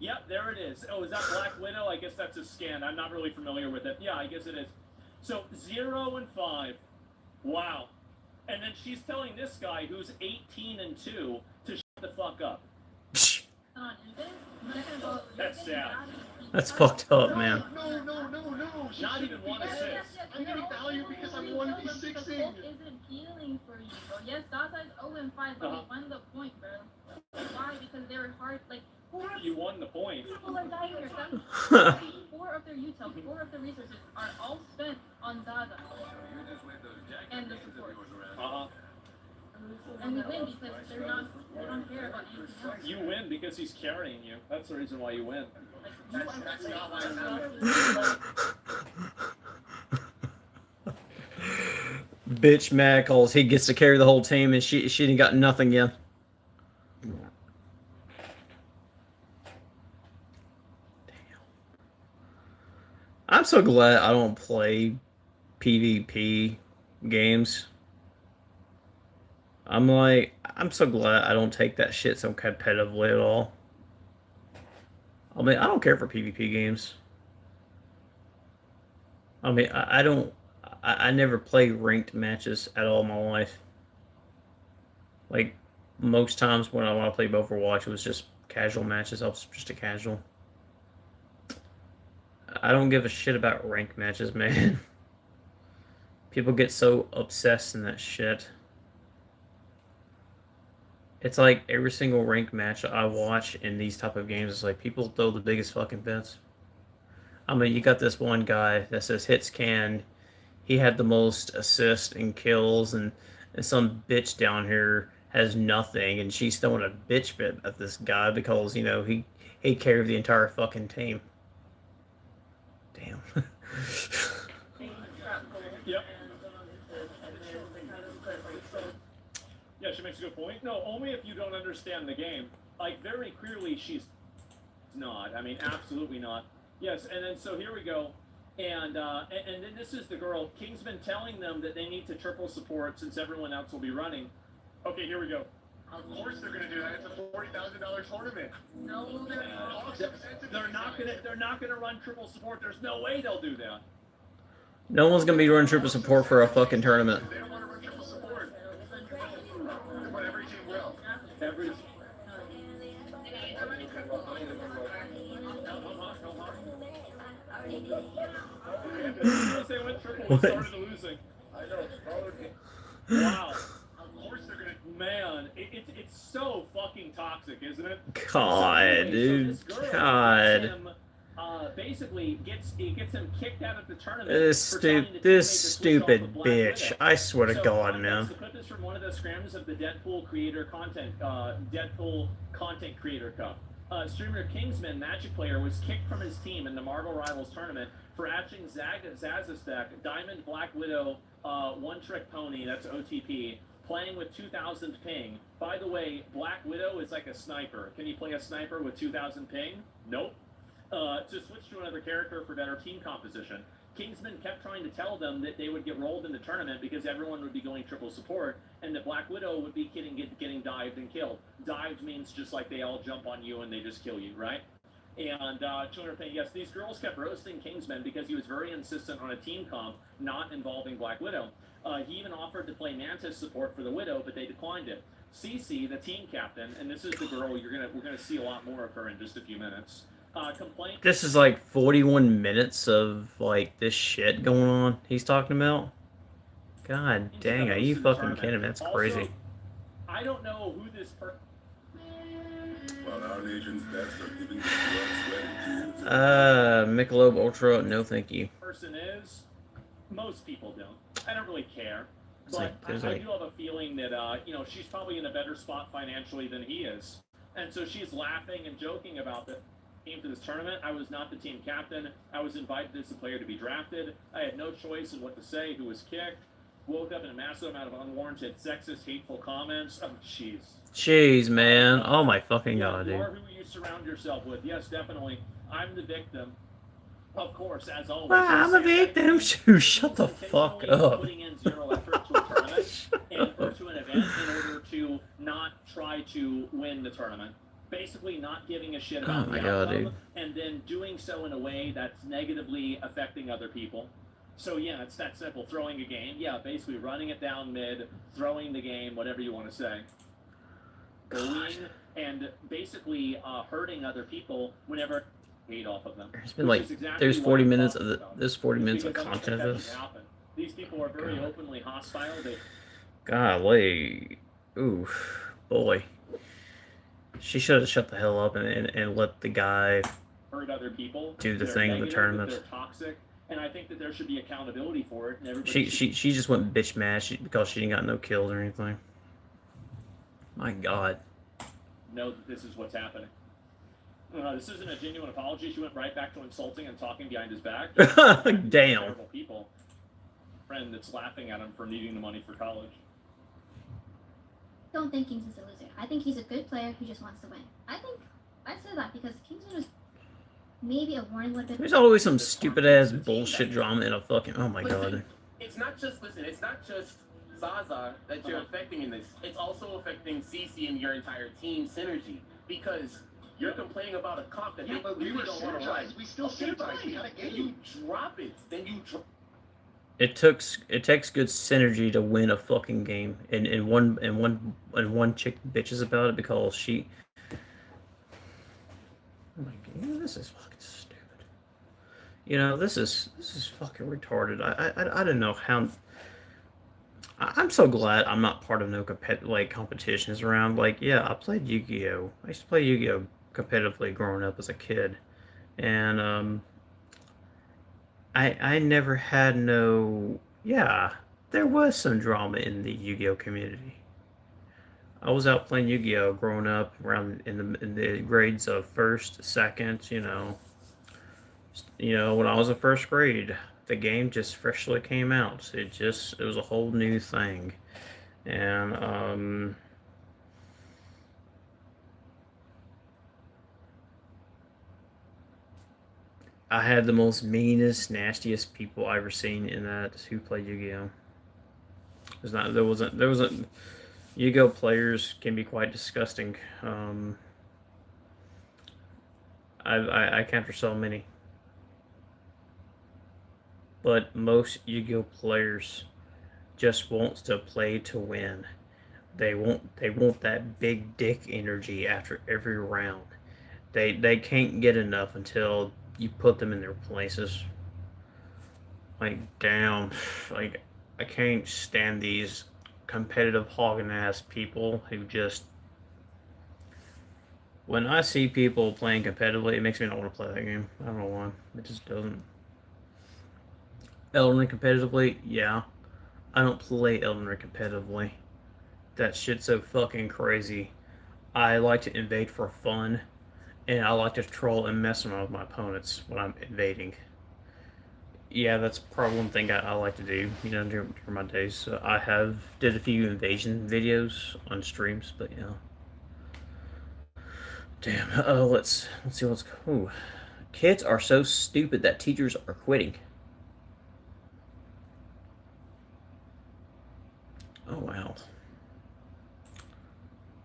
D: Yep, there it is. Oh, is that Black Widow? I guess that's a scan. I'm not really familiar with it. Yeah, I guess it is. So 0 and 5. Wow. And then she's telling this guy who's 18 and 2 to shut the fuck up.
F: on Invis. Second of all,
D: That's sad.
A: That's fucked up, man.
B: No, no, no, no. She
D: Not
B: should
D: even
B: be
D: one
B: dead.
D: assist.
B: I'm getting value because I'm 1v6ing.
F: The book isn't appealing for you, bro. Yes, Zaza's 0 and 5, but
D: Uh-huh.
F: we won the point, bro. Why? Because they were hard. Like,
D: You won the point.
F: people are dying here. 4 of their util, 4 of the resources are all spent on Zaza and the support.
D: Uh-huh.
F: And we win because they don't care about anything else.
D: You win because he's carrying you. That's the reason why you win.
F: Like,
B: That's not why I'm
A: Bitch mad calls he gets to carry the whole team and she didn't got nothing yet. I'm so glad I don't play PvP games. I'm so glad I don't take that shit so competitively at all. I mean, I don't care for PvP games. I mean, I never play ranked matches at all in my life. Like, most times when I want to play Overwatch, it was just casual matches. I was just a casual. I don't give a shit about ranked matches, man. People get so obsessed in that shit. It's like every single ranked match I watch in these type of games is like people throw the biggest fucking bets. I mean, you got this one guy that says hits can. He had the most assists and kills, and some bitch down here has nothing, and she's throwing a bitch fit at this guy because, you know, he carried the entire fucking team. Damn.
D: Yep. Yeah, she makes a good point. No, only if you don't understand the game. Like, very clearly, she's not. I mean, absolutely not. Yes, and then so here we go. And then this is the girl, Kingsman, telling them that they need to triple support since everyone else will be running. Okay, here we go.
B: Of course they're gonna do that. It's a $40,000 tournament.
F: No, they're not.
D: They're not gonna run triple support. There's no way they'll do that.
A: No one's gonna be running triple support for a fucking tournament.
B: They don't want to run triple support. But every team will.
D: Every as soon as they went triple, we
A: What?
D: started losing.
B: I know.
D: Wow.
B: Of course they're gonna.
D: Man, it's so fucking toxic, isn't it?
A: God,
D: So
A: dude.
D: this girl
A: God.
D: gets him, basically gets him kicked out of the tournament.
A: This
D: for telling the teammate to
A: this
D: switch off
A: stupid
D: of Black
A: bitch.
D: Widow.
A: I swear to
D: So,
A: God,
D: context,
A: man.
D: The clip is from one of the scrims of the Deadpool Content Creator Cup. Streamer Kingsman, Magic Player, was kicked from his team in the Marvel Rivals tournament for atching Zazastek, Diamond Black Widow, One Trick Pony, that's OTP, playing with 2000 ping. By the way, Black Widow is like a sniper. Can you play a sniper with 2000 ping? Nope. To switch to another character for better team composition. Kingsman kept trying to tell them that they would get rolled in the tournament because everyone would be going triple support, and that Black Widow would be getting dived and killed. Dived means just like they all jump on you and they just kill you, right? And 200 ping, yes, these girls kept roasting Kingsman because he was very insistent on a team comp not involving Black Widow. He even offered to play Mantis support for the Widow, but they declined it. Cece, the team captain, and this is the girl we're gonna see a lot more of her in just a few minutes. complaint.
A: This is like 41 minutes of like this shit going on he's talking about. God dang, are you fucking kidding me? That's crazy.
D: Also, I don't know who this person.
H: While our nation's best are giving their blood, sweat, and tears.
A: Michelob Ultra, no thank you.
D: Person is. Most people don't. I don't really care.
A: It's
D: But
A: like,
D: I do have a feeling that, she's probably in a better spot financially than he is. And so she's laughing and joking about the team to this tournament. I was not the team captain. I was invited as a player to be drafted. I had no choice in what to say, who was kicked. Woke up in a massive amount of unwarranted, sexist, hateful comments. Oh, jeez.
A: Jeez, man. Oh my fucking god,
D: You
A: dude.
D: are who you surround yourself with. Yes, definitely. I'm the victim. Of course, as always.
A: Wow, I'm a victim. Shut the fuck up.
D: Putting in zero effort to a tournament or to an event in order to not try to win the tournament. Basically, not giving a shit about
A: Oh my
D: the
A: god,
D: outcome,
A: dude.
D: and then doing so in a way that's negatively affecting other people. So yeah, it's that simple. Throwing a game, yeah, basically running it down mid, throwing the game, whatever you want to say. Bullying and basically hurting other people whenever hate off of them.
A: There's been
D: Which
A: like,
D: is exactly
A: there's
D: what
A: 40
D: I'm
A: minutes
D: talking
A: of
D: about.
A: there's 40 minutes of
D: Because I'm
A: content
D: that
A: of
D: doesn't
A: this.
D: happen. These people are very
A: God.
D: openly hostile. They
A: Golly. Ooh, boy. She should have shut the hell up and let the guy
D: hurt other people.
A: do the
D: They're
A: thing in the
D: negative,
A: tournament.
D: They're toxic, and I think that there should be accountability for it. And everybody
A: She just went bitch mad because she didn't got no kills or anything. My god.
D: know that this is what's happening. This isn't a genuine apology. She went right back to insulting and talking behind his back.
A: Damn.
D: Terrible people. Friend that's laughing at him for needing the money for college.
I: Don't think Kingston's a loser. I think he's a good player who just wants to win. I said that because Kingston was maybe a warning little bit.
A: There's always some stupid ass bullshit drama in a fucking. Oh my god.
J: It's not just Zaza that you're affecting in this. It's also affecting CC and your entire team synergy because you're complaining about a comp that
B: Yeah,
J: they
B: but we
J: really
B: were
J: don't want to run.
B: synergized. We still synergized. We had a
J: Then
B: game.
J: you drop it. Then you drop.
A: It takes good synergy to win a fucking game, and one chick bitches about it because she. Oh my god, this is fucking stupid. You know, this is fucking retarded. I don't know how. I'm so glad I'm not part of no competitions around. Like, yeah, I played Yu-Gi-Oh. I used to play Yu-Gi-Oh competitively growing up as a kid, and I never had no. Yeah, there was some drama in the Yu-Gi-Oh community. I was out playing Yu-Gi-Oh growing up around in the grades of first, second, when I was in first grade, the game just freshly came out. It was a whole new thing, and I had the most meanest, nastiest people I ever seen in that who played Yu-Gi-Oh. There wasn't. Yu-Gi-Oh players can be quite disgusting. I counter so many, but most Yu-Gi-Oh players just wants to play to win. They want that big dick energy after every round. They can't get enough until you put them in their places. Like, damn, like I can't stand these competitive hogging ass people who just. When I see people playing competitively, it makes me not want to play that game. I don't know why. It just doesn't. Elden Ring competitively, yeah. I don't play Elden Ring competitively. That shit's so fucking crazy. I like to invade for fun, and I like to troll and mess around with my opponents when I'm invading. Yeah, that's probably one thing I like to do, during my days. So I did a few invasion videos on streams, but yeah. Damn. Let's see what's. Ooh. Kids are so stupid that teachers are quitting. Oh wow.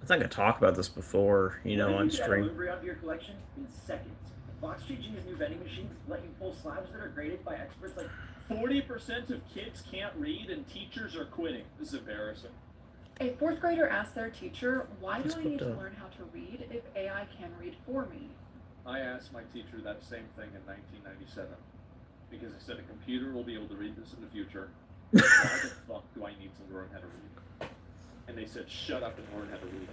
A: I think I talked about this before, on stream.
K: Out of your collection in seconds. Fox changing his new vending machines let you pull slabs that are graded by experts like
D: 40% of kids can't read and teachers are quitting. This is embarrassing.
L: A fourth grader asked their teacher, "Why do
A: That's
L: I need
A: fucked
L: to
A: up.
L: learn how to read if AI can read for me?" I asked my teacher that same thing in 1997 because I said a computer will be able to read this in the future. Why the fuck do I need to learn how to read? And they said, shut up and learn how to read.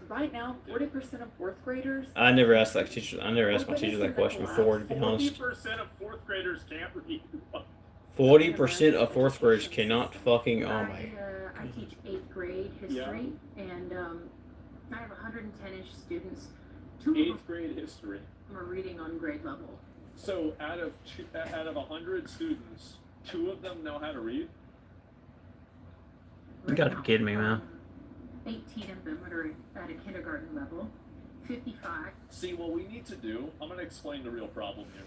M: Right now, 40% of fourth graders.
A: I never asked that teacher. I never asked my teacher that question before, to be honest.
B: 40% of fourth graders can't read.
A: 40% of fourth graders cannot fucking. Oh my.
N: I teach 8th grade history, and I have 110-ish students.
L: 8th grade history.
N: Are reading on grade level.
L: So out of 100 students, 2 of them know how to read?
A: You gotta be kidding me, man.
N: 18 of them are at a kindergarten level. 55.
L: See, what we need to do, I'm going to explain the real problem here.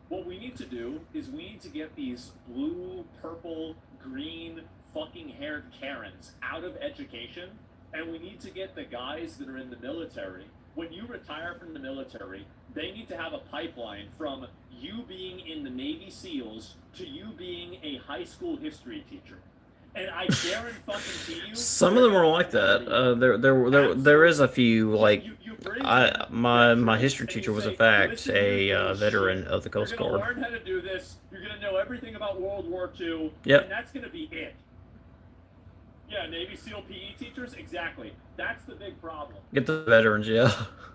L: What we need to do is we need to get these blue, purple, green, fucking haired Karens out of education, and we need to get the guys that are in the military. When you retire from the military, they need to have a pipeline from you being in the Navy SEALs to you being a high school history teacher. And I guarantee you,
A: Some of them are like that. There is a few like my history teacher was in fact a veteran of the Coast
B: You're
A: Guard.
B: gonna learn how to do this. You're gonna know everything about World War II.
A: Yep.
B: And that's gonna be it. Yeah, Navy SEAL PE teachers, exactly. That's the big problem.
A: Get the veterans, yeah.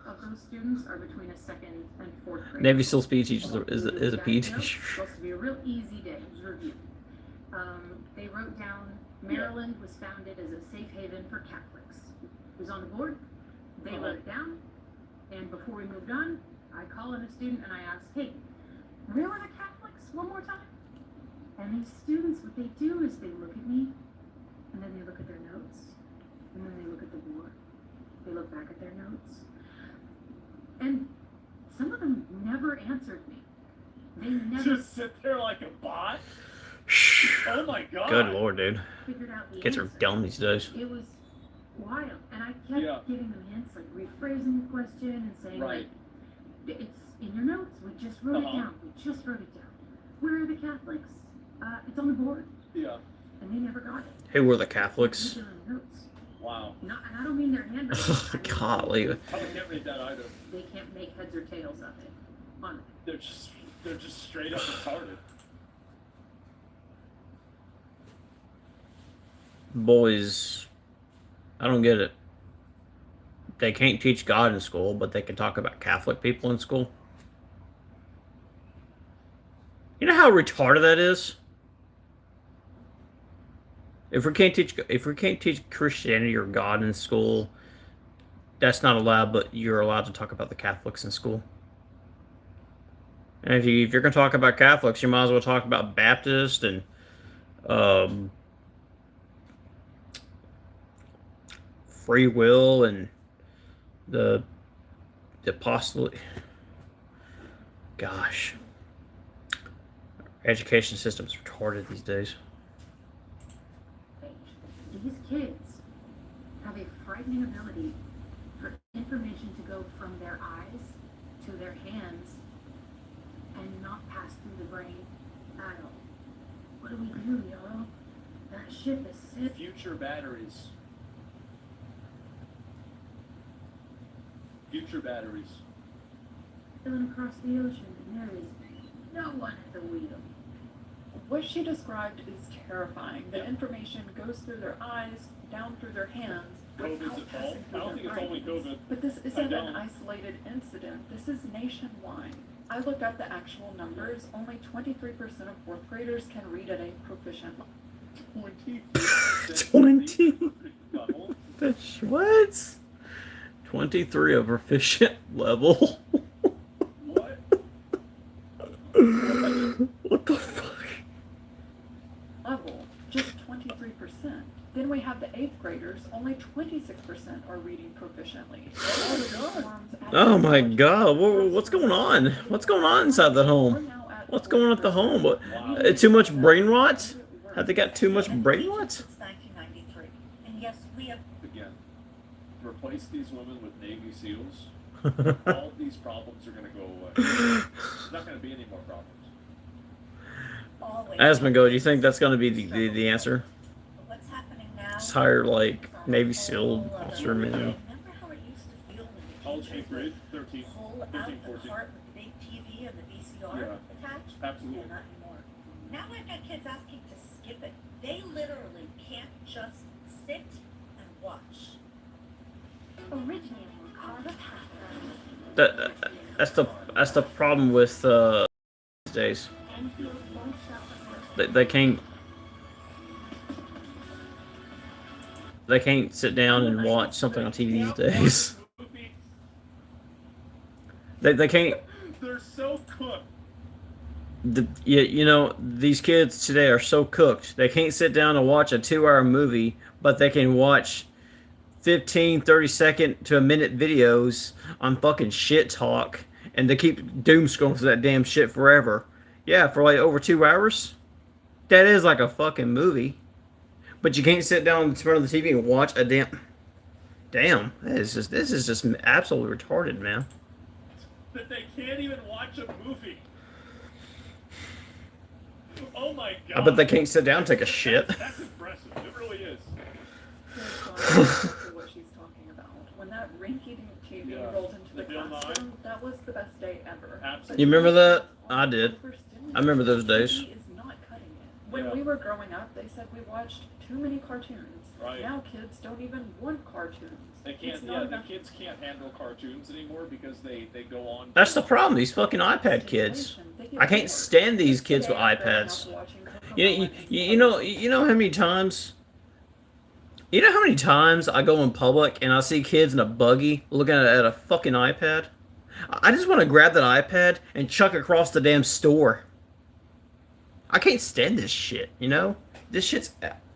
N: Of those students are between a 2nd and 4th grade.
A: Navy SEAL PE teachers is a PE teacher.
N: It's supposed to be a real easy day. It was review. They wrote down Maryland was founded as a safe haven for Catholics. It was on the board. They wrote it down. And before we moved on, I call in a student and I ask, hey, where are the Catholics one more time? And these students, what they do is they look at me, and then they look at their notes, and then they look at the board. They look back at their notes. And some of them never answered me. They never
B: Just sit there like a bot? Oh my god.
A: Good lord, dude.
N: figured out the
A: Kids are
N: answer.
A: dumb these days.
N: It was wild. And I kept giving them hints, like rephrasing the question and saying, like, it's in your notes. We just wrote it down. We just wrote it down. Where are the Catholics? It's on the board.
L: Yeah.
N: And they never got it.
A: Who were the Catholics?
N: They're in the notes.
L: Wow.
N: Not, and I don't mean their handwriting.
A: Golly.
L: Probably can't read that either.
N: They can't make heads or tails of it. On it.
B: They're just straight up retarded.
A: Boys, I don't get it. They can't teach God in school, but they can talk about Catholic people in school. You know how retarded that is? If we can't teach Christianity or God in school, that's not allowed, but you're allowed to talk about the Catholics in school. And if you're going to talk about Catholics, you might as well talk about Baptist and free will and the apostolic. Gosh, education system's retarded these days.
N: These kids have a frightening ability for information to go from their eyes to their hands and not pass through the brain at all. What do we do, y'all? That ship is sick.
L: Future batteries. Future batteries.
N: Sailing across the ocean, and there is no one at the wheel.
M: What she described is terrifying. The information goes through their eyes, down through their hands,
L: COVID's
M: without
L: at fault.
M: passing
L: I
M: through
L: don't
M: their
L: think it's only
M: brains.
L: COVID.
M: But this
L: I
M: isn't
L: don't.
M: an isolated incident. This is nationwide. I looked at the actual numbers. Only 23% of fourth graders can read at a proficient level.
A: 20. What? 23 of proficient level.
L: What?
A: What the fuck?
M: Level, just 23%. Then we have the 8th graders, only 26% are reading proficiently.
A: Oh my god, what's going on? What's going on inside that home? What's going on at the home? What? Too much brain rot? Have they got too much brain rot?
G: Since 1993. And yes, we have
L: Again, replace these women with Navy SEALs. All of these problems are going to go away. There's not going to be any more problems.
G: always...
A: Asmongold, do you think that's going to be the answer?
G: What's happening now?
A: Just hire like Navy SEAL officer men.
G: Remember how it used to feel when you
L: College 8th grade, 13.
G: whole out
L: 13,
G: the
L: 14.
G: part with the big TV and the VCR
L: Yeah.
G: attached?
L: Absolutely.
G: Yeah, not anymore. Now I've got kids asking to skip it. They literally can't just sit and watch.
I: Originating Carter Packer.
A: That's the problem with these days.
I: Enfield won't sell the first.
A: They can't sit down and watch something on TV these days. They can't.
L: They're so cooked.
A: You know, these kids today are so cooked. They can't sit down and watch a 2-hour movie, but they can watch 15, 30-second to a minute videos on fucking shit talk, and they keep doom scrolling through that damn shit forever. Yeah, for like over 2 hours. That is like a fucking movie. But you can't sit down in front of the TV and watch a damn. This is just absolutely retarded, man.
L: That they can't even watch a movie. Oh my god.
A: I bet they can't sit down and take a shit.
L: That's impressive. It really is.
M: What she's talking about. When that rinky-dink TV
L: Yeah.
M: rolled into the
L: Bill Nye.
M: classroom, that was the best day ever.
L: Absolutely.
A: You remember that? I did. I remember those days.
M: TV is not cutting it. When
L: Yeah.
M: we were growing up, they said we watched too many cartoons.
L: Right.
M: Now kids don't even want cartoons.
L: They
M: It's
L: can't.
M: not
L: Yeah, the
M: enough
L: kids can't handle cartoons anymore because they go on.
A: That's the problem. These fucking iPad kids. I can't stand these kids with iPads. You know how many times. You know how many times I go in public and I see kids in a buggy looking at a fucking iPad? I just want to grab that iPad and chuck it across the damn store. I can't stand this shit, you know? This shit's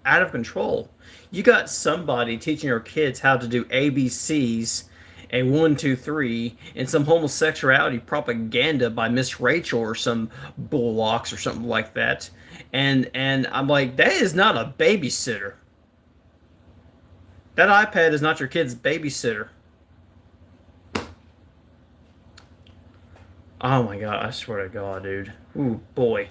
A: out of control. You got somebody teaching your kids how to do ABCs and 1, 2, 3 and some homosexuality propaganda by Miss Rachel or some bullocks or something like that. And I'm like, that is not a babysitter. That iPad is not your kid's babysitter. Oh my god, I swear to god, dude. Ooh, boy.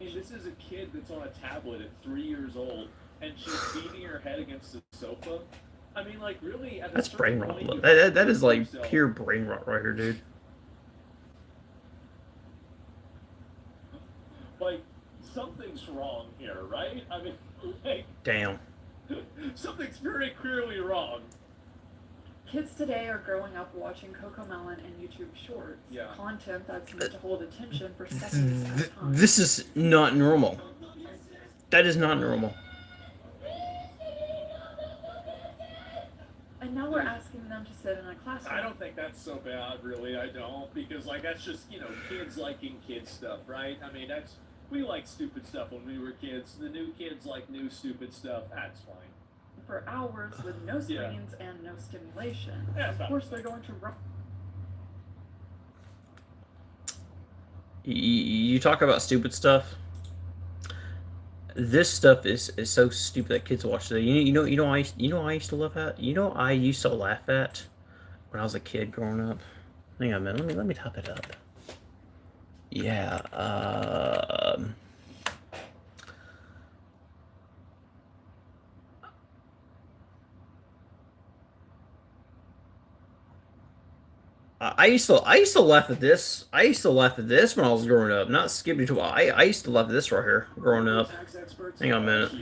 L: This is a kid that's on a tablet at 3 years old, and she's beating her head against the sofa. I mean, like, really? At a
A: That's
L: certain
A: brain rot.
L: point, you
A: That is like
L: yourself-
A: pure brain rot right here, dude.
L: Like, something's wrong here, right? I mean, like,
A: Damn.
L: something's very clearly wrong.
M: Kids today are growing up watching Cocomelon and YouTube Shorts.
L: Yeah.
M: Content that's meant to hold attention for seconds at a time.
A: This is not normal. That is not normal.
M: And now we're asking them to sit in a classroom.
L: I don't think that's so bad, really. I don't, because like that's just kids liking kid stuff, right? I mean we like stupid stuff when we were kids. The new kids like new stupid stuff. That's fine.
M: For hours with no
L: Yeah.
M: screens and no stimulation.
L: Yeah,
M: Of course, they're going to run.
A: You talk about stupid stuff. This stuff is so stupid that kids watch today. You know I used to laugh at. You know I used to laugh at when I was a kid growing up. Hang on a minute. Let me type it up. Yeah. I used to laugh at this. I used to laugh at this when I was growing up. Not Skippy to I used to laugh at this right here growing up. Hang on a minute.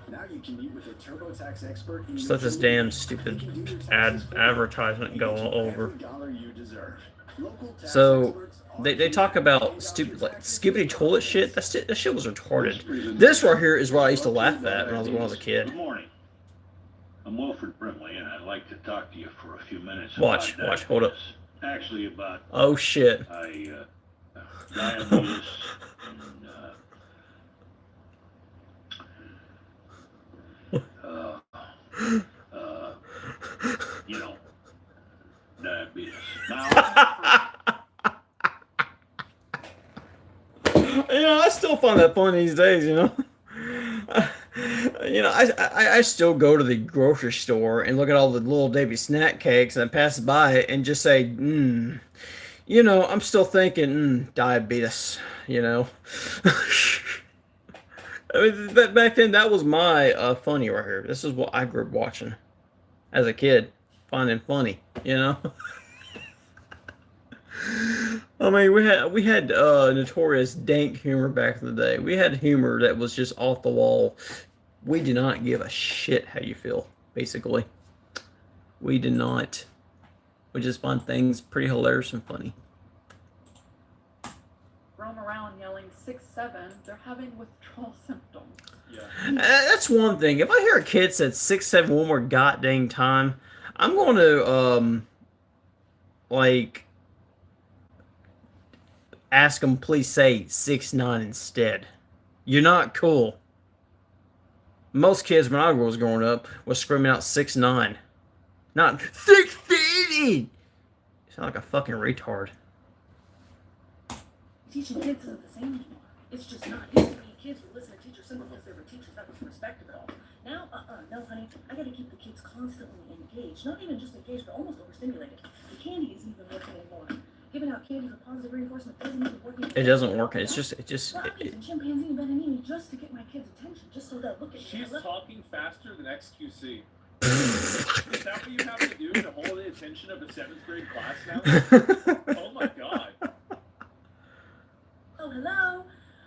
K: Now you can meet with a TurboTax expert.
A: Just let this damn stupid advertisement go over. So they talk about stupid like skippity toilet shit. That shit was retarded. This right here is what I used to laugh at when I was a kid.
O: Good morning. I'm Wilfred Brimley, and I'd like to talk to you for a few minutes.
A: Watch, hold up.
O: Actually, about
A: Oh shit.
O: diabetes and diabetes. Now,
A: I still find that funny these days. I still go to the grocery store and look at all the little Davy snack cakes and I pass by it and just say, I'm still thinking, diabetes, I mean, back then, that was my funny right here. This is what I grew up watching as a kid. finding funny, you know. I mean, we had notorious dank humor back in the day. We had humor that was just off the wall. We did not give a shit how you feel, basically. We did not. We just find things pretty hilarious and funny.
M: Roam around yelling 6'7", they're having withdrawal symptoms.
L: Yeah.
A: That's one thing. If I hear a kid said 6'7" one more goddamn time, I'm going to like ask them please say 6'9" instead. You're not cool. Most kids when I was growing up was screaming out 6'9", not 6'8". You sound like a fucking retard.
K: Teaching kids isn't the same anymore. It's just not. Used to be kids would listen to teachers simply because they were teachers. That was respectable. Now, no, honey. I gotta keep the kids constantly engaged. Not even just engaged, but almost overstimulated. The candy isn't even working anymore. Giving out candy for positive reinforcement doesn't even work anymore.
A: It doesn't work. It's
K: Rockies and chimpanzee and Benanini just to get my kids' attention, just so they'll look at me.
L: She's talking faster than XQC. Is that what you have to do to hold the attention of a 7th grade class now? Oh my god.
K: Oh, hello.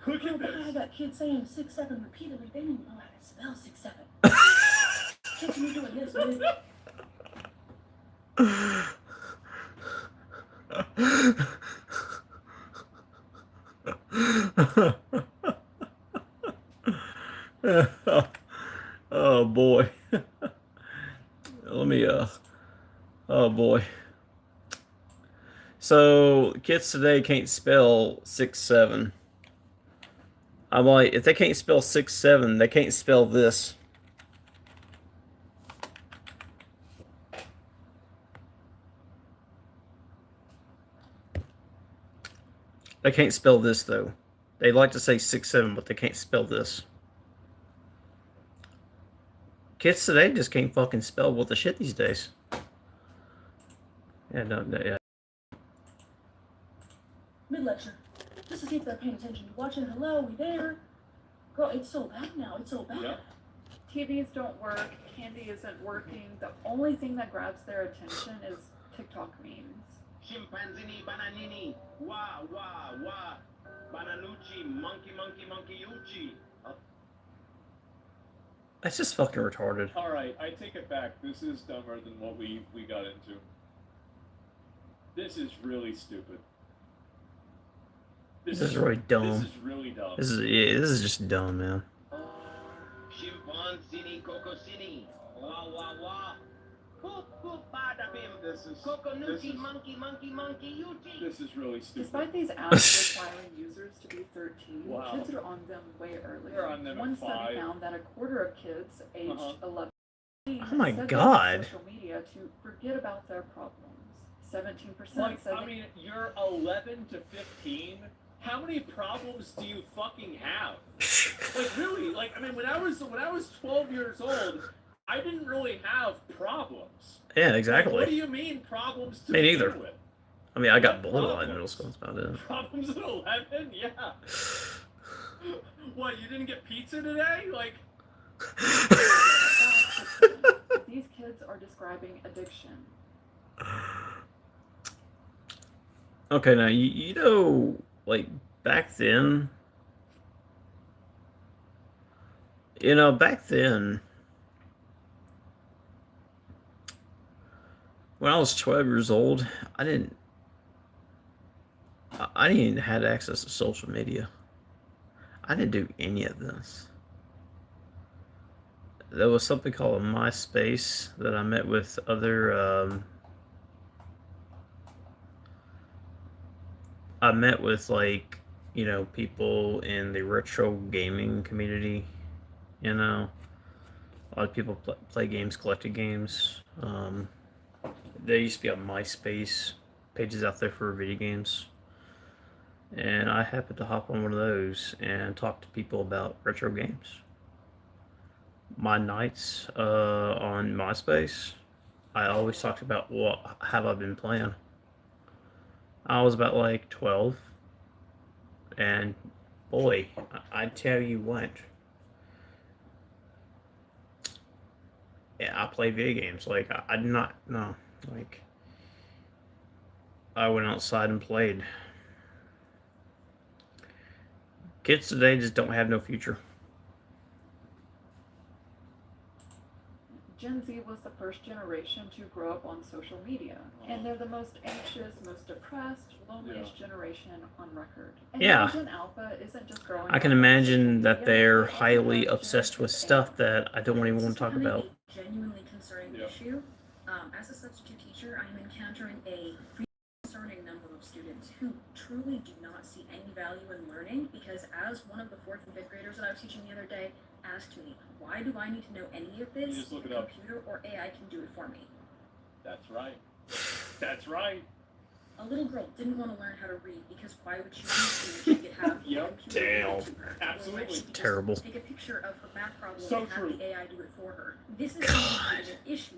L: Look at this.
K: I got kids saying 6'7" repeatedly. They don't even know how to spell 6'7". Kids, you doing this, man.
A: Oh boy. Let me oh boy. So kids today can't spell 6'7". I'm like, if they can't spell 6'7", they can't spell this. They can't spell this though. They like to say 6'7", but they can't spell this. Kids today just can't fucking spell what the shit these days. Yeah, no, yeah.
K: Mid-lecture. Just to see if they're paying attention. You watching? Hello, we there? Girl, it's so bad now. It's so bad.
L: Yeah.
M: TVs don't work, candy isn't working. The only thing that grabs their attention is TikTok memes.
J: Chimpanzini, bananini, wah, wah, wah, bananucci, monkey, monkey, monkey, uchi.
A: That's just fucking retarded.
L: Alright, I take it back. This is dumber than what we got into. This is really stupid.
A: This is really dumb.
L: This is really dumb.
A: This is just dumb, man.
J: Chimpanzini, cocosini, wah, wah, wah.
L: This is
J: Monkey, monkey, monkey, uchi.
L: This is really stupid.
M: Despite these apps requiring users to be 13,
L: Wow.
M: kids are on them way earlier.
L: They're on them
M: One
L: at
M: study
L: 5.
M: found that a quarter of kids aged 11
A: Oh my
M: said they use
A: God.
M: social media to forget about their problems. 17%
L: Like,
M: said
L: I mean, you're 11 to 15. How many problems do you fucking have? Like, really? Like, I mean, when I was 12 years old, I didn't really have problems.
A: Yeah,
L: Like,
A: exactly.
L: what do you mean problems to
A: Me neither.
L: deal with?
A: I mean, I got bullied a lot in middle school. That's about it.
L: Problems at 11? Yeah. What, you didn't get pizza today? Like,
M: these kids are describing addiction.
A: Okay, now you know, like back then, when I was 12 years old, I didn't even have access to social media. I didn't do any of this. There was something called a MySpace that I met with other. I met with people in the retro gaming community. A lot of people play games, collected games. There used to be a MySpace pages out there for video games. And I happened to hop on one of those and talk to people about retro games. My nights on MySpace, I always talked about what have I been playing. I was about 12, and boy, I tell you what, I play video games. Like I did not no. Like I went outside and played. Kids today just don't have no future.
M: Gen Z was the first generation to grow up on social media, and they're the most anxious, most depressed, loneliest generation on record. And
A: Yeah.
M: Gen Alpha isn't just growing
A: I can
M: up on
A: imagine
M: social
A: that
M: media,
A: they're
M: but also
A: highly
M: on
A: obsessed with
M: generative
A: stuff
M: AI.
A: that I don't even want to talk about.
K: Genuinely concerning issue. As a substitute teacher, I'm encountering a concerning number of students who truly do not see any value in learning because, as one of the 4th and 5th graders that I was teaching the other day asked me, why do I need to know any of this?
L: You just look
K: The
L: it up.
K: computer or AI can do it for me.
L: That's right. That's right.
K: A little girl didn't want to learn how to read because why would she need to if she could have a
L: Yep.
K: computer
A: Damn.
K: read it to her?
L: Absolutely.
K: Or why she could just
A: Terrible.
K: Take a picture of her math problem
L: So
K: and have
L: true.
K: the AI do it for her. This is an issue.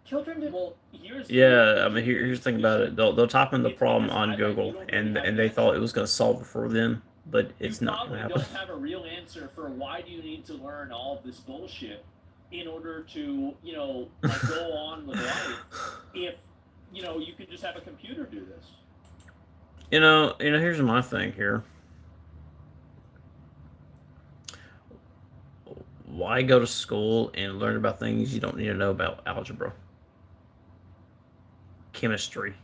M: Children did
L: Well, here's
A: Yeah, I mean, here's the thing about it. They'll type in the problem on Google, and they thought it was going to solve it for them, but it's
L: you
A: not going
L: probably
A: to happen.
L: don't have a real answer for why do you need to learn all of this bullshit in order to, like, go on with life if, you could just have a computer do this.
A: Here's my thing here. Why go to school and learn about things you don't need to know about? Algebra, chemistry.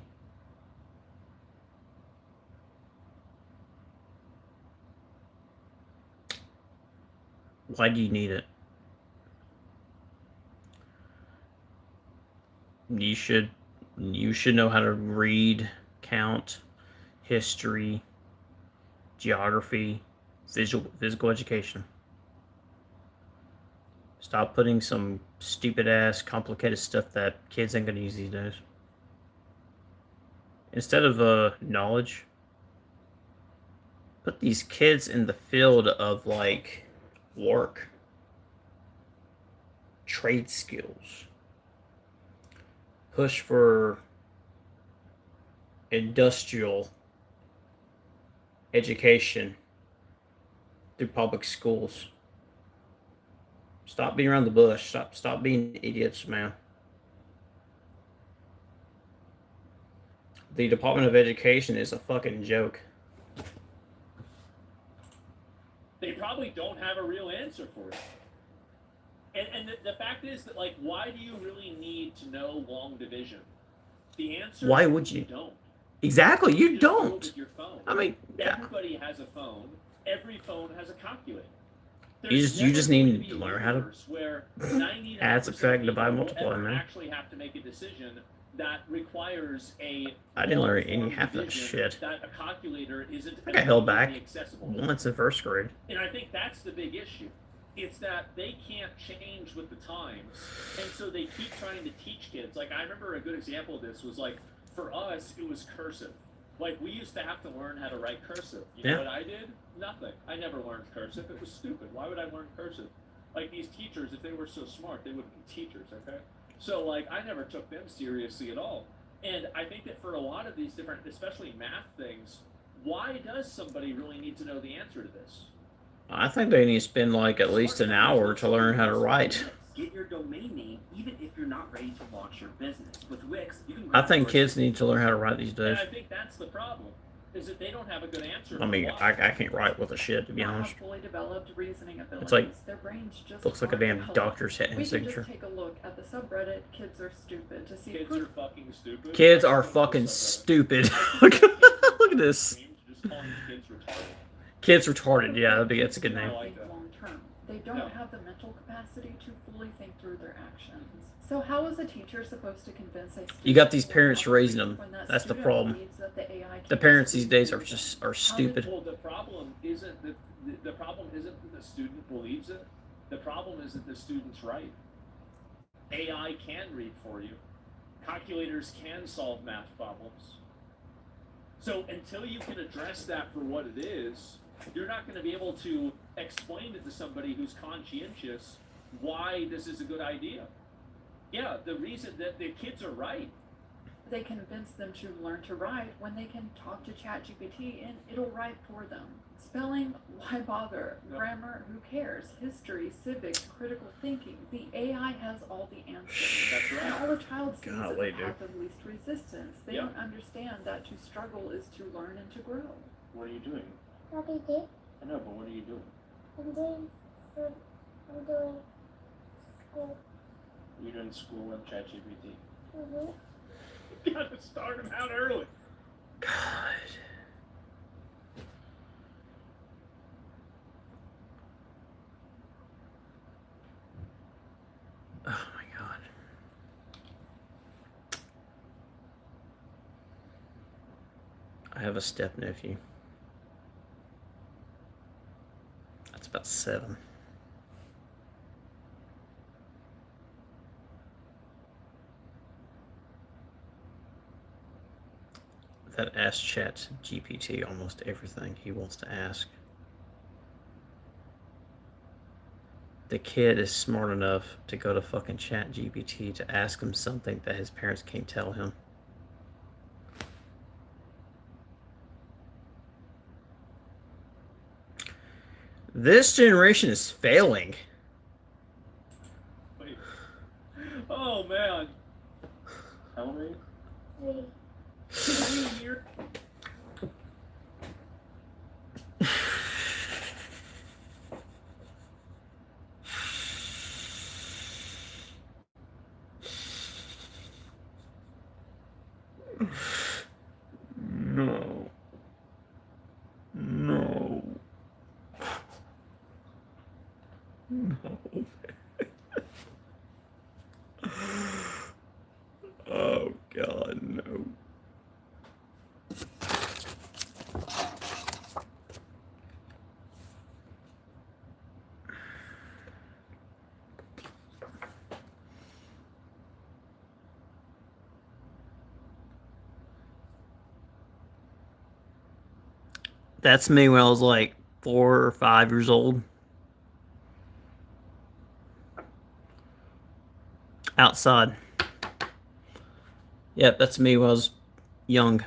A: Why do you need it? You should know how to read, count, history, geography, physical education. Stop putting some stupid ass complicated stuff that kids ain't gonna use these days. Instead of knowledge, put these kids in the field of like work, trade skills. Push for industrial education through public schools. Stop being around the bush. Stop being idiots, man. The Department of Education is a fucking joke.
L: They probably don't have a real answer for it. And the fact is that, like, why do you really need to know long division? The answer
A: Why
L: is
A: would you?
L: don't.
A: Exactly, you
L: just do it
A: don't.
L: with your phone.
A: I mean, yeah.
L: Everybody has a phone. Every phone has a calculator.
A: You just need to
L: be
A: learn how to
L: universe where 99%
A: add, subtract,
L: of
A: divide,
L: people
A: multiply,
L: ever
A: man.
L: actually have to make a decision that requires a
A: I didn't learn
L: long-form
A: any half of that
L: division
A: shit.
L: that a calculator isn't
A: I got held back
L: immediately accessible.
A: once in first grade.
L: And I think that's the big issue. It's that they can't change with the times, and so they keep trying to teach kids. Like, I remember a good example of this was, like, for us, it was cursive. Like, we used to have to learn how to write cursive. You know
A: Yeah.
L: what I did? Nothing. I never learned cursive. It was stupid. Why would I learn cursive? Like, these teachers, if they were so smart, they would be teachers, okay? So, like, I never took them seriously at all. And I think that for a lot of these different, especially math things, why does somebody really need to know the answer to this?
A: I think they need to spend like at least an hour to learn how to write.
P: Get your domain name even if you're not ready to launch your business. With Wix, you can
A: I think kids need to learn how to write these days.
L: And I think that's the problem, is that they don't have a good answer.
A: I mean,
L: for why.
A: I can't write with a shit, to be
M: not
A: honest.
M: have fully developed reasoning abilities.
A: It's like,
M: their brains just
A: looks like a
M: aren't
A: damn
M: developed.
A: doctor's hat
M: We
A: and
M: can
A: signature.
M: just take a look at the subreddit "Kids Are Stupid" to see
L: Kids are fucking stupid.
A: Kids are fucking stupid. Look at this.
L: Just calling kids retarded.
A: Kids retarded. Yeah, that's a good name.
M: think long term. They don't have the mental capacity to fully think through their actions. So how is a teacher supposed to convince a student?
A: You got these parents raising them.
M: when that
A: That's the
M: student
A: problem.
M: believes that the AI
A: The
M: can
A: parents these
M: speak
A: days
M: through
A: are
M: them?
A: just stupid.
L: Well, the problem isn't that the problem isn't that the student believes it. The problem is that the student's right. AI can read for you. Calculators can solve math problems. So until you can address that for what it is, you're not going to be able to explain it to somebody who's conscientious why this is a good idea. Yeah, the reason that the kids are right.
M: they convince them to learn to write when they can talk to ChatGPT and it'll write for them? Spelling, why bother? Grammar, who cares? History, civics, critical thinking. The AI has all the answers.
L: That's right.
M: And all a child sees
A: Golly,
M: is the path of least resistance. They don't understand that to struggle is to learn and to grow.
J: What are you doing?
I: What do you do?
J: I know, but what are you doing?
I: I'm doing school.
J: You're doing school with ChatGPT.
I: Mm-hmm.
L: Gotta start him out early.
A: God. Oh my God. I have a step nephew. That's about 7. That asks Chat GPT almost everything he wants to ask. The kid is smart enough to go to fucking Chat GPT to ask him something that his parents can't tell him. This generation is failing.
L: Wait. Oh man.
J: How old are you?
I: 3.
L: 3 years.
A: No. No. No. Oh God, no. That's me when I was like 4 or 5 years old. Outside. Yep, that's me when I was young.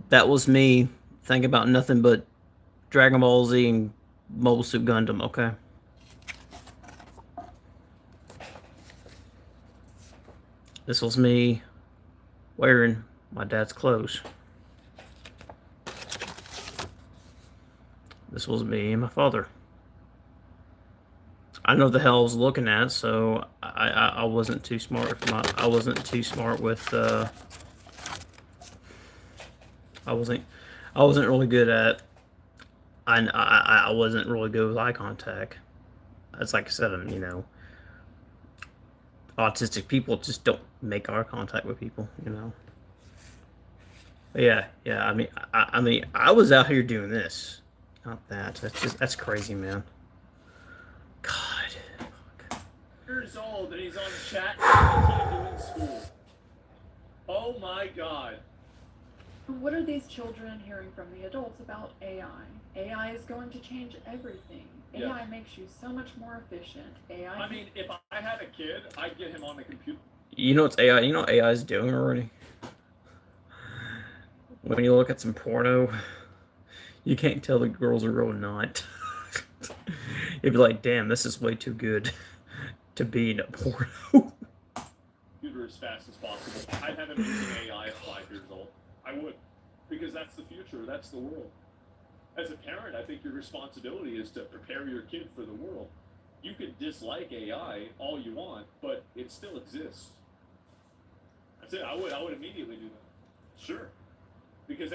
A: That was me thinking about nothing but Dragon Ball Z and Mobile Suit Gundam, okay? This was me wearing my dad's clothes. This was me and my father. I know the hell I was looking at, so I wasn't too smart. I wasn't too smart with. I wasn't really good at. I wasn't really good with eye contact. It's like I said, autistic people just don't make eye contact with people, Yeah. I mean, I was out here doing this, not that. That's crazy, man. God.
L: Years old and he's on ChatGPT doing school. Oh my God.
M: What are these children hearing from the adults about AI? AI is going to change everything.
L: Yeah.
M: AI makes you so much more efficient. AI.
L: I mean, if I had a kid, I'd get him on the computer.
A: You know what's AI? You know what AI is doing already? When you look at some porno, you can't tell the girls are real or not. You'd be like, damn, this is way too good to be in a porno.
L: Computer as fast as possible. I'd have him using AI at 5 years old. I would. Because that's the future. That's the world. As a parent, I think your responsibility is to prepare your kid for the world. You can dislike AI all you want, but it still exists. That's it. I would immediately do that. Sure. Because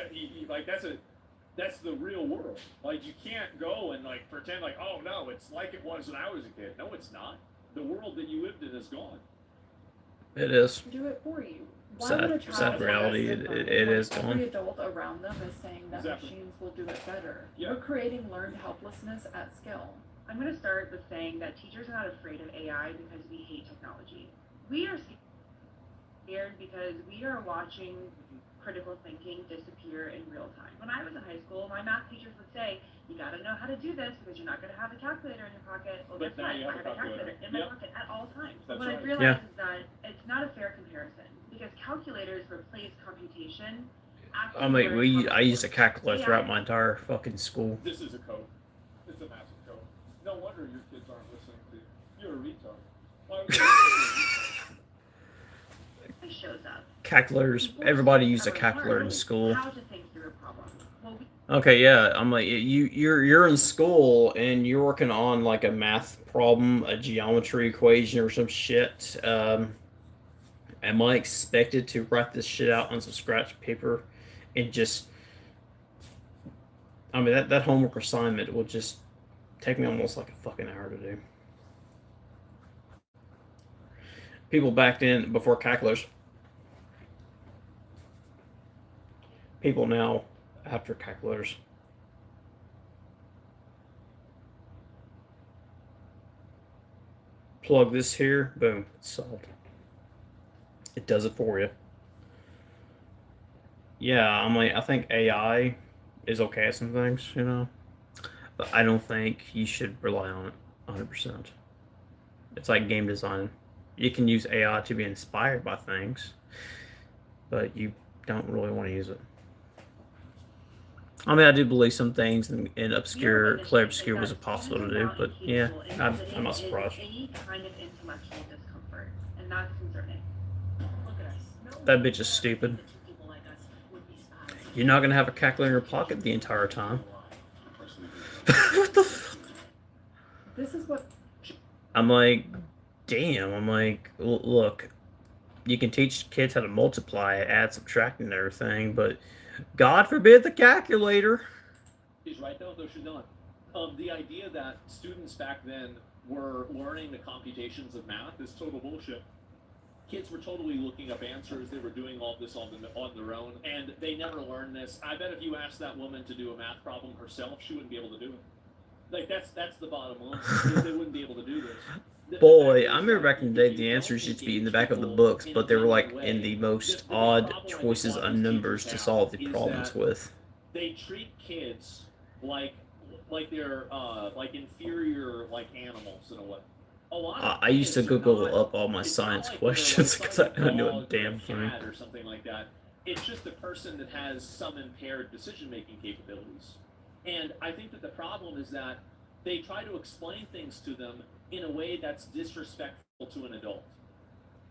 L: that's the real world. Like, you can't go and pretend like, oh no, it's like it was when I was a kid. No, it's not. The world that you lived in is gone.
A: It is.
M: Do it for you. Why
A: Sad-
M: would a child
A: sad reality,
M: have to
A: it
M: learn when
A: is gone.
M: Every adult around them is saying that
L: Exactly.
M: machines will do it better.
L: Yeah.
M: We're creating learned helplessness at scale.
Q: I'm going to start with saying that teachers are not afraid of AI because we hate technology. We are scared because we are watching critical thinking disappear in real time. When I was in high school, my math teachers would say, you got to know how to do this because you're not going to have a calculator in your pocket. Well,
L: But
Q: guess
L: now
Q: what?
L: you
Q: I
L: have
Q: have
L: a
Q: a calculator
L: calculator.
Q: in my
L: Yep.
Q: pocket at all times.
L: That's
Q: What
L: right.
Q: I've realized is that it's not a fair comparison. because calculators replace computation.
A: I mean, I used a calculator throughout my entire fucking school.
L: This is a code. It's a massive code. No wonder your kids aren't listening to you. You're a retard. Why would you
Q: shows up.
A: Calculators. Everybody used a calculator in school.
Q: How to think through a problem. Well,
A: Okay, yeah. I'm like, you're in school and you're working on like a math problem, a geometry equation, or some shit. Am I expected to write this shit out on some scratch paper and just? I mean, that homework assignment will just take me almost like a fucking hour to do. People back then, before calculators. People now, after calculators. Plug this here, boom, it's solved. It does it for you. Yeah, I'm like, I think AI is okay at some things, you know, but I don't think you should rely on it 100%. It's like game design. You can use AI to be inspired by things, but you don't really want to use it. I mean, I do believe some things in Clair Obscur was possible to do, but yeah, I'm not surprised.
Q: Any kind of intellectual discomfort, and that's concerning. Look at us.
A: That bitch is stupid. You're not gonna have a calculator in your pocket the entire time. What the fuck?
M: This is what
A: I'm like, damn. I'm like, look, you can teach kids how to multiply, add, subtract, and everything, but God forbid the calculator.
L: He's right though, should not. The idea that students back then were learning the computations of math is total bullshit. Kids were totally looking up answers. They were doing all this on their own, and they never learned this. I bet if you asked that woman to do a math problem herself, she wouldn't be able to do it. Like that's the bottom line. They wouldn't be able to do this.
A: Boy, I remember back in the day, the answers used to be in the back of the books, but they were like in the most odd choices of numbers to solve the problems with.
L: They treat kids like they're like inferior like animals in a way.
A: I used to Google up all my science questions because I didn't know a damn thing.
L: Or something like that. It's just a person that has some impaired decision-making capabilities. And I think that the problem is that they try to explain things to them in a way that's disrespectful to an adult.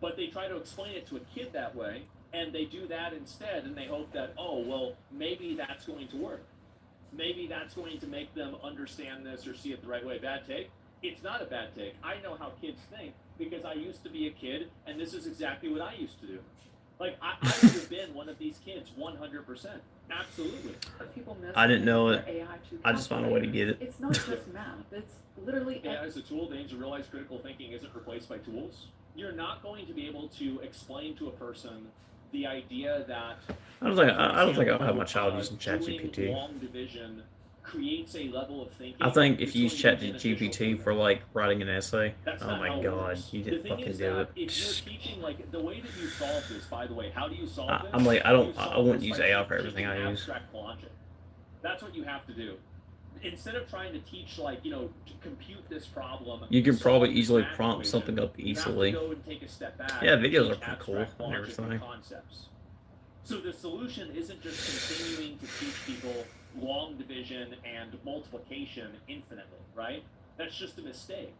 L: But they try to explain it to a kid that way, and they do that instead, and they hope that, oh, well, maybe that's going to work. Maybe that's going to make them understand this or see it the right way. Bad take? It's not a bad take. I know how kids think because I used to be a kid, and this is exactly what I used to do. Like, I would have been one of these kids 100%. Absolutely.
M: People miss
A: I didn't know it.
M: AI
A: I just found a way to get it.
M: It's not just math. It's literally
L: AI is a tool. They need to realize critical thinking isn't replaced by tools. You're not going to be able to explain to a person the idea that
A: I don't think I'll have my child using ChatGPT.
L: Long division creates a level of thinking.
A: I think if you use ChatGPT for like writing an essay, oh my god, you didn't fucking do it.
L: If you're teaching, like, the way that you solve this, by the way, how do you solve this?
A: I'm like, I wouldn't use AI for everything I use.
L: Abstract logic. That's what you have to do. Instead of trying to teach, like, to compute this problem,
A: you can probably easily prompt something up easily.
L: You have to go and take a step back.
A: Yeah, videos are pretty cool and everything.
L: Concepts. So the solution isn't just continuing to teach people long division and multiplication infinitely, right? That's just a mistake.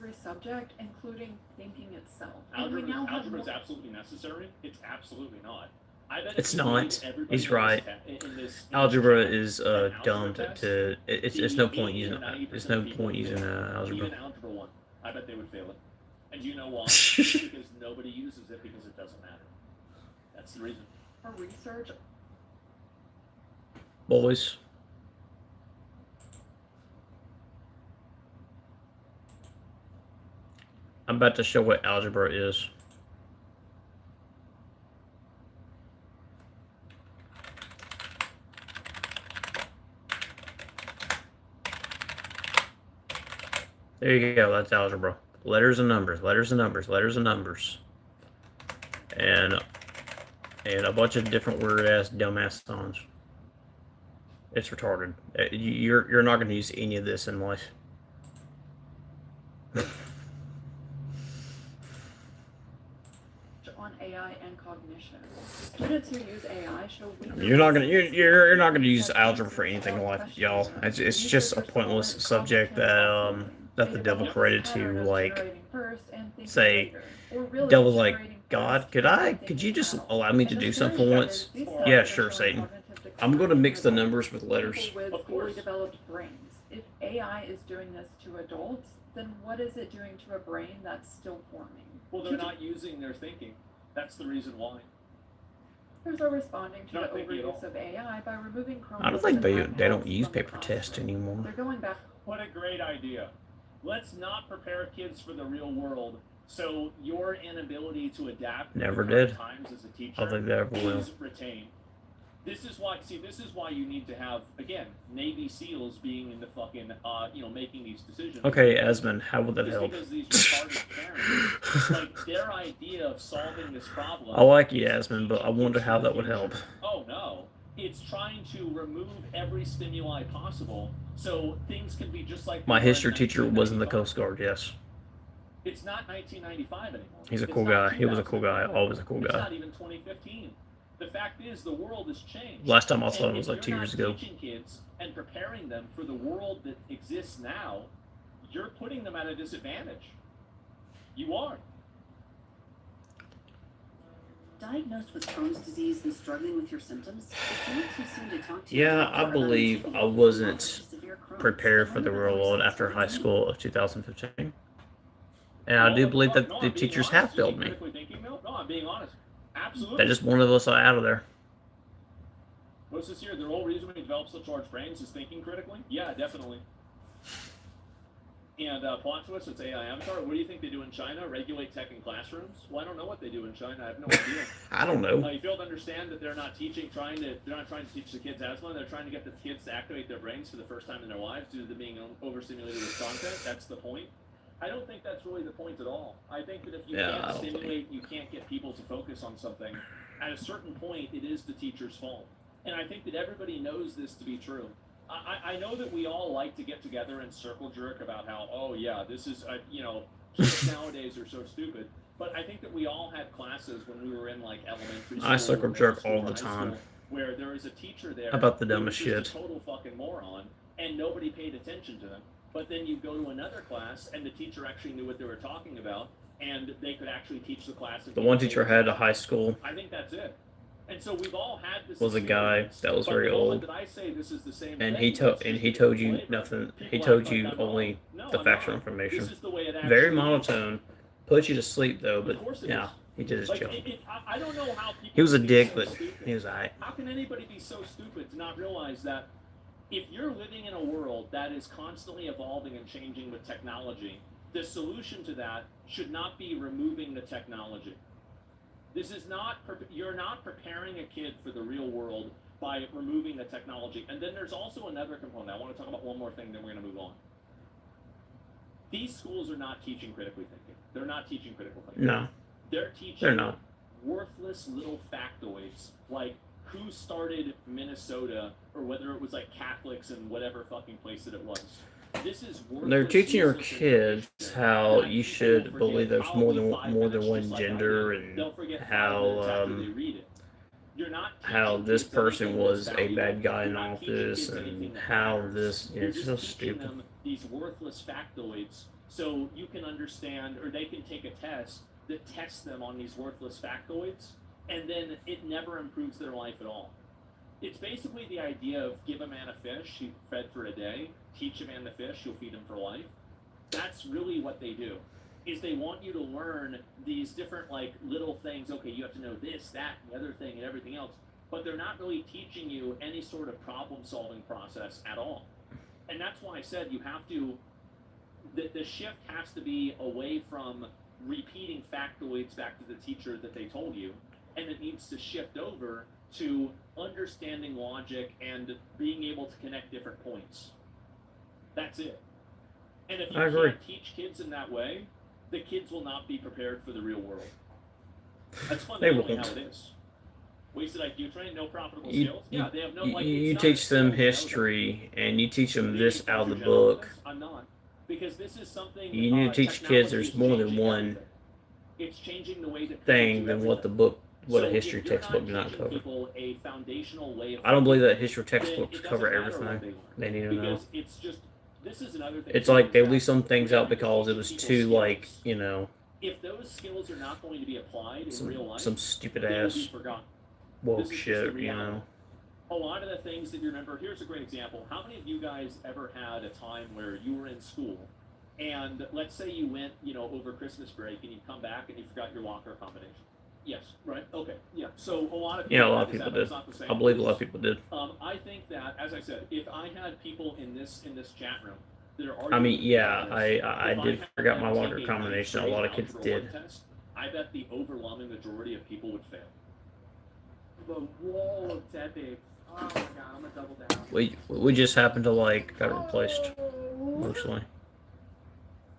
M: every subject, including thinking itself.
L: Algebra is absolutely necessary. It's absolutely not. I bet
A: it's not. He's right. Algebra is dumb to. It's no point using. It's no point using algebra.
L: Even algebra 1, I bet they would fail it. And you know why? Because nobody uses it because it doesn't matter. That's the reason.
M: For research.
A: Boys. I'm about to show what algebra is. There you go, that's algebra. Letters and numbers, letters and numbers, letters and numbers. And a bunch of different weird-ass, dumbass songs. It's retarded. You're not going to use any of this in life.
M: AI and cognition. Students who use AI show weaker
A: You're not gonna you're not gonna use algebra for anything in life, y'all. It's just a pointless subject that that the devil created to like say. Devil's like, God, could you just allow me to do something for once? Yeah, sure, Satan. I'm going to mix the numbers with letters.
M: People with fully developed brains. If AI is doing this to adults, then what is it doing to a brain that's still forming?
L: Well, they're not using their thinking. That's the reason why.
M: Users are responding to
L: Not
M: the
L: thinking at
M: overuse
L: all.
M: of AI by removing
A: I don't think they don't use paper tests anymore.
M: They're going back.
L: What a great idea. Let's not prepare kids for the real world. So your inability to adapt
A: Never
L: to current
A: did.
L: times as a teacher
A: I don't think they ever will.
L: is retained. This is why you need to have, again, Navy SEALs being in the fucking making these decisions.
A: Okay, Esmond, how would that
L: Just
A: help?
L: because these retarded parents, like their idea of solving this problem.
A: I like you, Esmond, but I wonder how that would help.
L: Oh no. It's trying to remove every stimuli possible so things can be just like
A: My
L: they were in
A: history teacher was in the
L: 1995.
A: Coast Guard, yes.
L: It's not 1995 anymore.
A: He's a
L: It's
A: cool
L: not
A: guy. He was a cool guy.
L: 2004.
A: Always a cool
L: It's
A: guy.
L: not even 2015. The fact is, the world has changed.
A: Last time I saw him
L: And
A: was
L: if
A: like 2
L: you're
A: years
L: not
A: ago.
L: Teaching kids and preparing them for the world that exists now, you're putting them at a disadvantage. You are.
R: Diagnosed with Crohn's disease and struggling with your symptoms, it's not too soon to talk to your
A: Yeah,
R: doctor
A: I
R: about
A: believe
R: taking
A: I
R: a
A: wasn't
R: severe Crohn's.
A: prepared for the real world after high school of 2015. And I do believe that the teachers have failed me.
L: Critically thinking, no, I'm being honest. Absolutely.
A: They just wanted us out of there.
L: What's this here? The whole reason we develop such large brains is thinking critically? Yeah, definitely. And plot twist, it's AI Avatar. What do you think they do in China? Regulate tech in classrooms? Well, I don't know what they do in China. I have no idea.
A: I don't know.
L: You fail to understand that they're not trying to teach the kids asthma. They're trying to get the kids to activate their brains for the first time in their lives due to them being overstimulated with content. That's the point. I don't think that's really the point at all. I think that if you
A: Yeah, I
L: can't
A: don't
L: stimulate, you can't get people to focus on something. At a certain point, it is the teacher's fault. And I think that everybody knows this to be true. I know that we all like to get together and circle jerk about how, oh yeah, this is, kids nowadays are so stupid. But I think that we all had classes when we were in like elementary school.
A: I circle
L: or
A: jerk
L: middle
A: all
L: school or
A: the
L: high
A: time.
L: school, where there was a teacher there
A: About the
L: who
A: dumbest
L: was just
A: shit.
L: a total fucking moron, and nobody paid attention to them. But then you go to another class, and the teacher actually knew what they were talking about, and they could actually teach the class.
A: The one teacher I had at high school
L: I think that's it. And so we've all had this.
A: was a guy
L: experience,
A: that was
L: but
A: very
L: the moment
A: old,
L: that I say this is the same
A: and
L: thing,
A: he told you nothing. He told you only the factual information.
L: This is the way it
A: Very
L: actually is.
A: monotone. Put you to sleep though, but
L: Of course it
A: yeah,
L: is.
A: he did his
L: Like,
A: job.
L: I don't know how people
A: He was a
L: can be
A: dick,
L: so
A: but
L: stupid.
A: he was alright.
L: How can anybody be so stupid to not realize that if you're living in a world that is constantly evolving and changing with technology, the solution to that should not be removing the technology. This is not, you're not preparing a kid for the real world by removing the technology. And then there's also another component. I want to talk about one more thing, then we're going to move on. These schools are not teaching critically thinking. They're not teaching critical thinking.
A: No,
L: They're teaching
A: they're not.
L: worthless little factoids like who started Minnesota or whether it was like Catholics in whatever fucking place that it was. This is worthless.
A: They're teaching your
L: useless
A: kids
L: information
A: how
L: that
A: you
L: people
A: should
L: forget
A: believe there's more
L: probably
A: than
L: 5
A: more than
L: minutes,
A: one
L: just like I
A: gender,
L: did. They'll
A: and
L: forget 5
A: how
L: minutes after they read it. You're not
A: how
L: teaching
A: this
L: kids
A: person
L: anything
A: was
L: that's
A: a
L: valuable.
A: bad guy in
L: You're not teaching
A: office,
L: kids anything
A: and
L: that
A: how
L: matters.
A: this
L: You're
A: it's
L: just
A: so
L: teaching
A: stupid.
L: them these worthless factoids so you can understand, or they can take a test that tests them on these worthless factoids, and then it never improves their life at all. It's basically the idea of give a man a fish, he fed for a day, teach a man the fish, you'll feed him for life. That's really what they do, is they want you to learn these different like little things. Okay, you have to know this, that, the other thing, and everything else. But they're not really teaching you any sort of problem-solving process at all. And that's why I said you have to, the shift has to be away from repeating factoids back to the teacher that they told you, and it needs to shift over to understanding logic and being able to connect different points. That's it. And if you
A: I agree.
L: can't teach kids in that way, the kids will not be prepared for the real world. That's fundamentally how
A: won't.
L: it is. Wasted IQ training, no profitable
A: You,
L: skills. Yeah, they have no like.
A: you
L: it's not
A: teach
L: a
A: them
L: skill, they know
A: history, and you teach them
L: that.
A: this out of the
L: Major general
A: book.
L: I'm not, because this is something.
A: You need to teach kids
L: technology
A: there's
L: is
A: more than
L: changing
A: one
L: everything. it's changing the way that
A: thing than what a history textbook did not cover.
L: A foundational way of
A: I don't believe that history textbooks
L: it
A: cover
L: doesn't matter what
A: everything
L: they
A: they need to know.
L: because it's just this is another thing.
A: It's like they leave some things out because it was too, like, you know,
L: if those skills are not going to be applied in real life,
A: some stupid
L: they will
A: ass
L: be forgotten.
A: woke
L: This is just the
A: shit, you
L: reality.
A: know.
L: A lot of the things that you remember, here's a great example. How many of you guys ever had a time where you were in school and let's say you went, over Christmas break and you come back and you forgot your locker combination? Yes, right? Okay, yeah. So a lot of people
A: Yeah, a lot of
L: had
A: people
L: this happen. It's
A: did.
L: not the same.
A: I believe a lot of people did.
L: I think that, as I said, if I had people in this chat room that are
A: I mean,
L: arguing
A: yeah,
L: about
A: I
L: this,
A: did
L: if had
A: forgot my
L: them
A: locker
L: take a
A: combination. A
L: straight
A: lot of kids
L: algebra one
A: did.
L: test, I bet the overwhelming majority of people would fail. The wall of topics. Oh my god, I'm gonna double down.
A: We just happened to, like, got replaced mostly.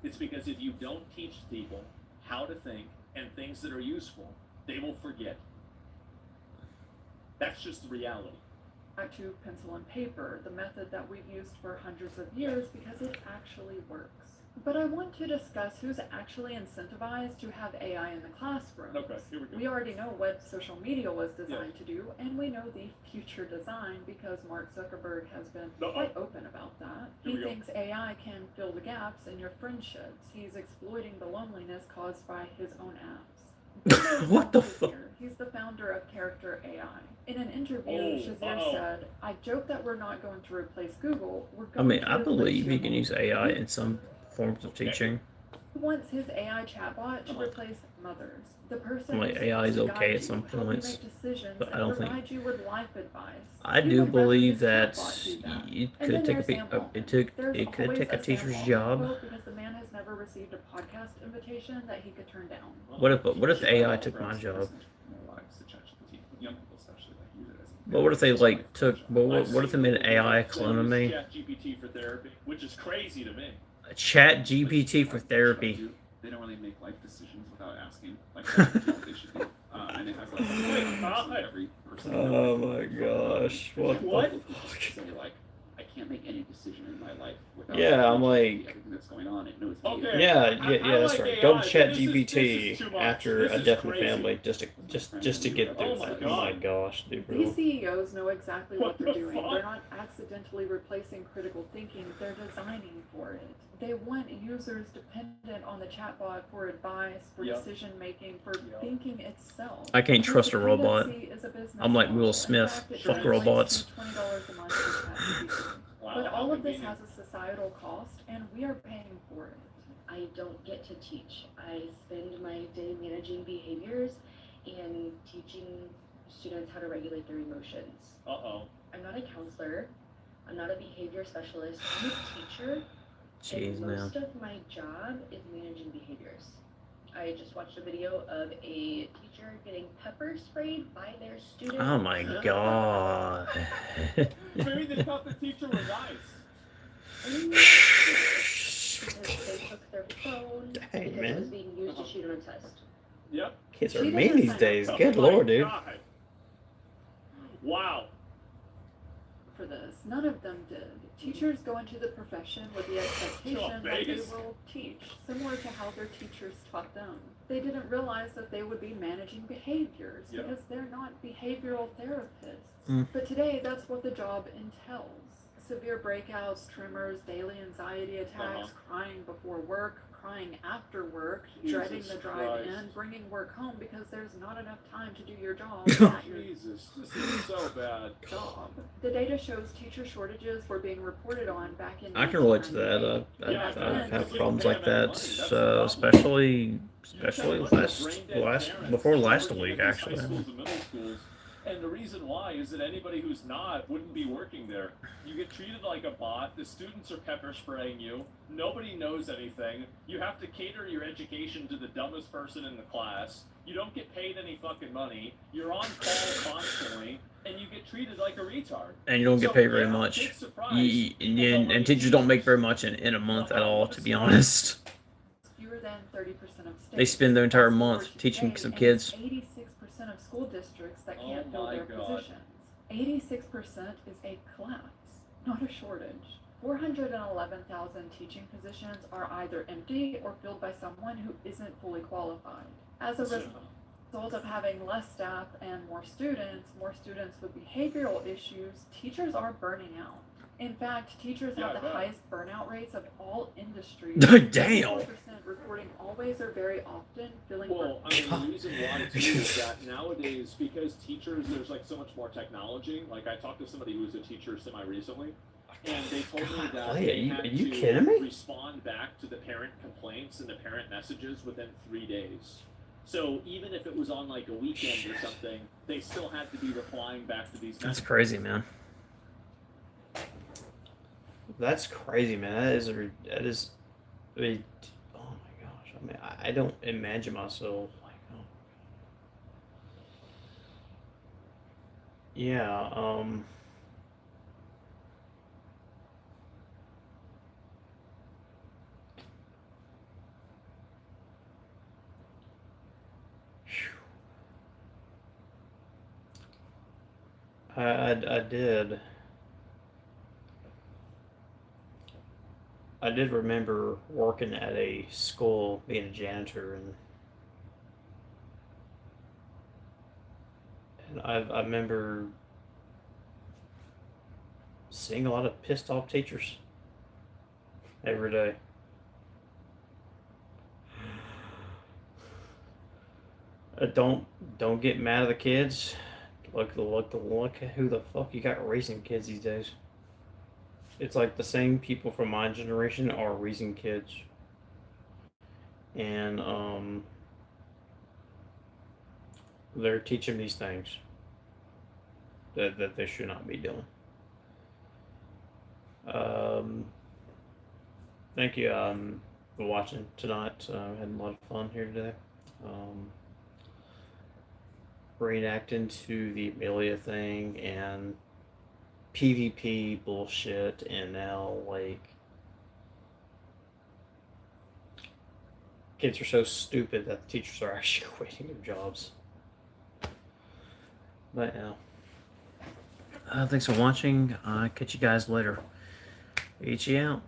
L: It's because if you don't teach people how to think and things that are useful, they will forget. That's just the reality.
M: Back to pencil and paper, the method that we've used for hundreds of years because it actually works. But I want to discuss who's actually incentivized to have AI in the classroom.
L: Okay, here we go.
M: We already know what social media was designed to do, and we know the future design because Mark Zuckerberg has been quite open about that. He thinks AI can fill the gaps in your friendships. He's exploiting the loneliness caused by his own apps.
A: What the fuck?
M: He's the founder of Character AI. In an interview, Shazir said, "I joke that we're not going to replace Google. We're
A: I
M: going
A: mean,
M: to
A: I
M: replace
A: believe
M: your
A: you can use
M: mom."
A: AI in some forms of teaching.
M: He wants his AI chatbot to replace mothers. The person
A: Like,
M: who's
A: AI is
M: supposed to
A: okay
M: guide
A: at some
M: you, help you
A: points,
M: make decisions,
A: but I
M: and
A: don't think.
M: provide you with life advice.
A: I
M: He
A: do
M: would rather
A: believe
M: his
A: that
M: chatbot do that.
A: it
M: And
A: could
M: then
A: take
M: there's Sam Altman.
A: it could
M: There's
A: take a
M: always
A: teacher's
M: Sam
A: job.
M: Altman quote because the man has never received a podcast invitation that he could turn down.
A: What if AI took my job? But what if they like took? What if they made an AI clone of me?
L: ChatGPT for therapy, which is crazy to me.
A: A Chat GPT for therapy.
S: They don't really make life decisions without asking. Like, they should be. And it has like every person.
A: Oh my gosh! What the fuck?
S: So like, I can't make any decision in my life without
A: Yeah, I'm like.
S: everything that's going on. It knows.
L: Okay.
A: Yeah, that's
L: like
A: right.
L: AI,
A: Go to
L: but
A: Chat
L: this is
A: GPT
L: too much.
A: after
L: This
A: a
L: is
A: deaf and
L: crazy.
A: family just to get through
L: Oh my
A: that.
L: God.
A: Oh my gosh, dude!
M: These
A: Really.
M: CEOs know exactly what they're
L: What the
M: doing.
L: fuck?
M: They're not accidentally replacing critical thinking, they're designing for it. They want users dependent on the chatbot for advice, for
L: Yep.
M: decision making, for thinking itself.
A: I can't
M: This
A: trust a robot.
M: dependency is a business
A: I'm like
M: model.
A: Will
M: In
A: Smith.
M: fact, it
A: Fuck
M: translates
A: robots.
M: to $20 a month for ChatGPT. But all of this has a societal cost, and we are paying for it.
T: I don't get to teach. I spend my day managing behaviors and teaching students how to regulate their emotions.
L: Uh-oh.
T: I'm not a counselor. I'm not a behavior specialist. I'm a teacher.
A: Jeez,
T: and
A: man.
T: most of my job is managing behaviors. I just watched a video of a teacher getting pepper sprayed by their students.
A: Oh my god.
L: Maybe they thought the teacher was nice.
T: Because they took their phone
A: Dang,
T: because it was
A: man.
T: being used to cheat on a test.
L: Yep.
A: Kids are
M: She
A: mean
M: doesn't
A: these
M: sign
A: days.
M: up.
A: Good
L: Oh my
A: lord, dude.
L: God. Wow.
M: For this. None of them did. Teachers go into the profession with the expectation that they
L: Vegas.
M: will teach, similar to how their teachers taught them. They didn't realize that they would be managing behaviors
L: Yeah.
M: because they're not behavioral therapists.
A: Mm.
M: But today, that's what the job entails. Severe breakouts, tremors, daily anxiety attacks, crying before work, crying after work, dreading
L: Jesus
M: the drive
L: Christ.
M: in, bringing work home because there's not enough time to do your job at your
L: Jesus, this is so bad.
M: job. The data shows teacher shortages were being reported on back in.
A: I can relate to that.
M: 1998.
A: I've had problems like that, especially before last week, actually.
L: High schools and middle schools. And the reason why is that anybody who's not wouldn't be working there. You get treated like a bot. The students are pepper spraying you. Nobody knows anything. You have to cater your education to the dumbest person in the class. You don't get paid any fucking money. You're on call constantly, and you get treated like a retard.
A: And you don't get paid very
L: yeah,
A: much.
L: big surprise.
A: And teachers don't make very much in a month at all, to be honest.
M: Fewer than 30% of states.
A: They spend their entire
M: That's
A: month
M: average
A: teaching
M: today,
A: some
M: and
A: kids.
M: 86% of school districts that
L: Oh
M: can't fill
L: my
M: their
L: God.
M: positions. 86% is a collapse, not a shortage. 411,000 teaching positions are either empty or filled by someone who isn't fully qualified. As a result of having less staff and more students with behavioral issues, teachers are burning out. In fact, teachers have the highest burnout rates of all industries.
A: Damn.
M: 4% reporting always or very often feeling
L: Well, I mean, the reason why too is that nowadays, because teachers, there's like so much more technology. Like I talked to somebody who was a teacher semi-recently, and they told me that they had
A: are you
L: to
A: kidding me?
L: respond back to the parent complaints and the parent messages within 3 days. So even if it was on like a weekend or something, they still had to be replying back to these
A: That's
L: messages.
A: crazy, man. That's crazy, man. That is. I mean, oh my gosh. I mean, I don't imagine myself like. Oh. Yeah. I did. I did remember working at a school, being a janitor, and I remember seeing a lot of pissed off teachers every day. Don't get mad at the kids. Look at who the fuck you got raising kids these days. It's like the same people from my generation are raising kids. And they're teaching these things that they should not be doing. Thank you for watching tonight. Had a lot of fun here today. Reenacting to the Amelia thing and PvP bullshit, and now like kids are so stupid that the teachers are actually quitting their jobs. But yeah, thanks for watching. Catch you guys later. Ichi out.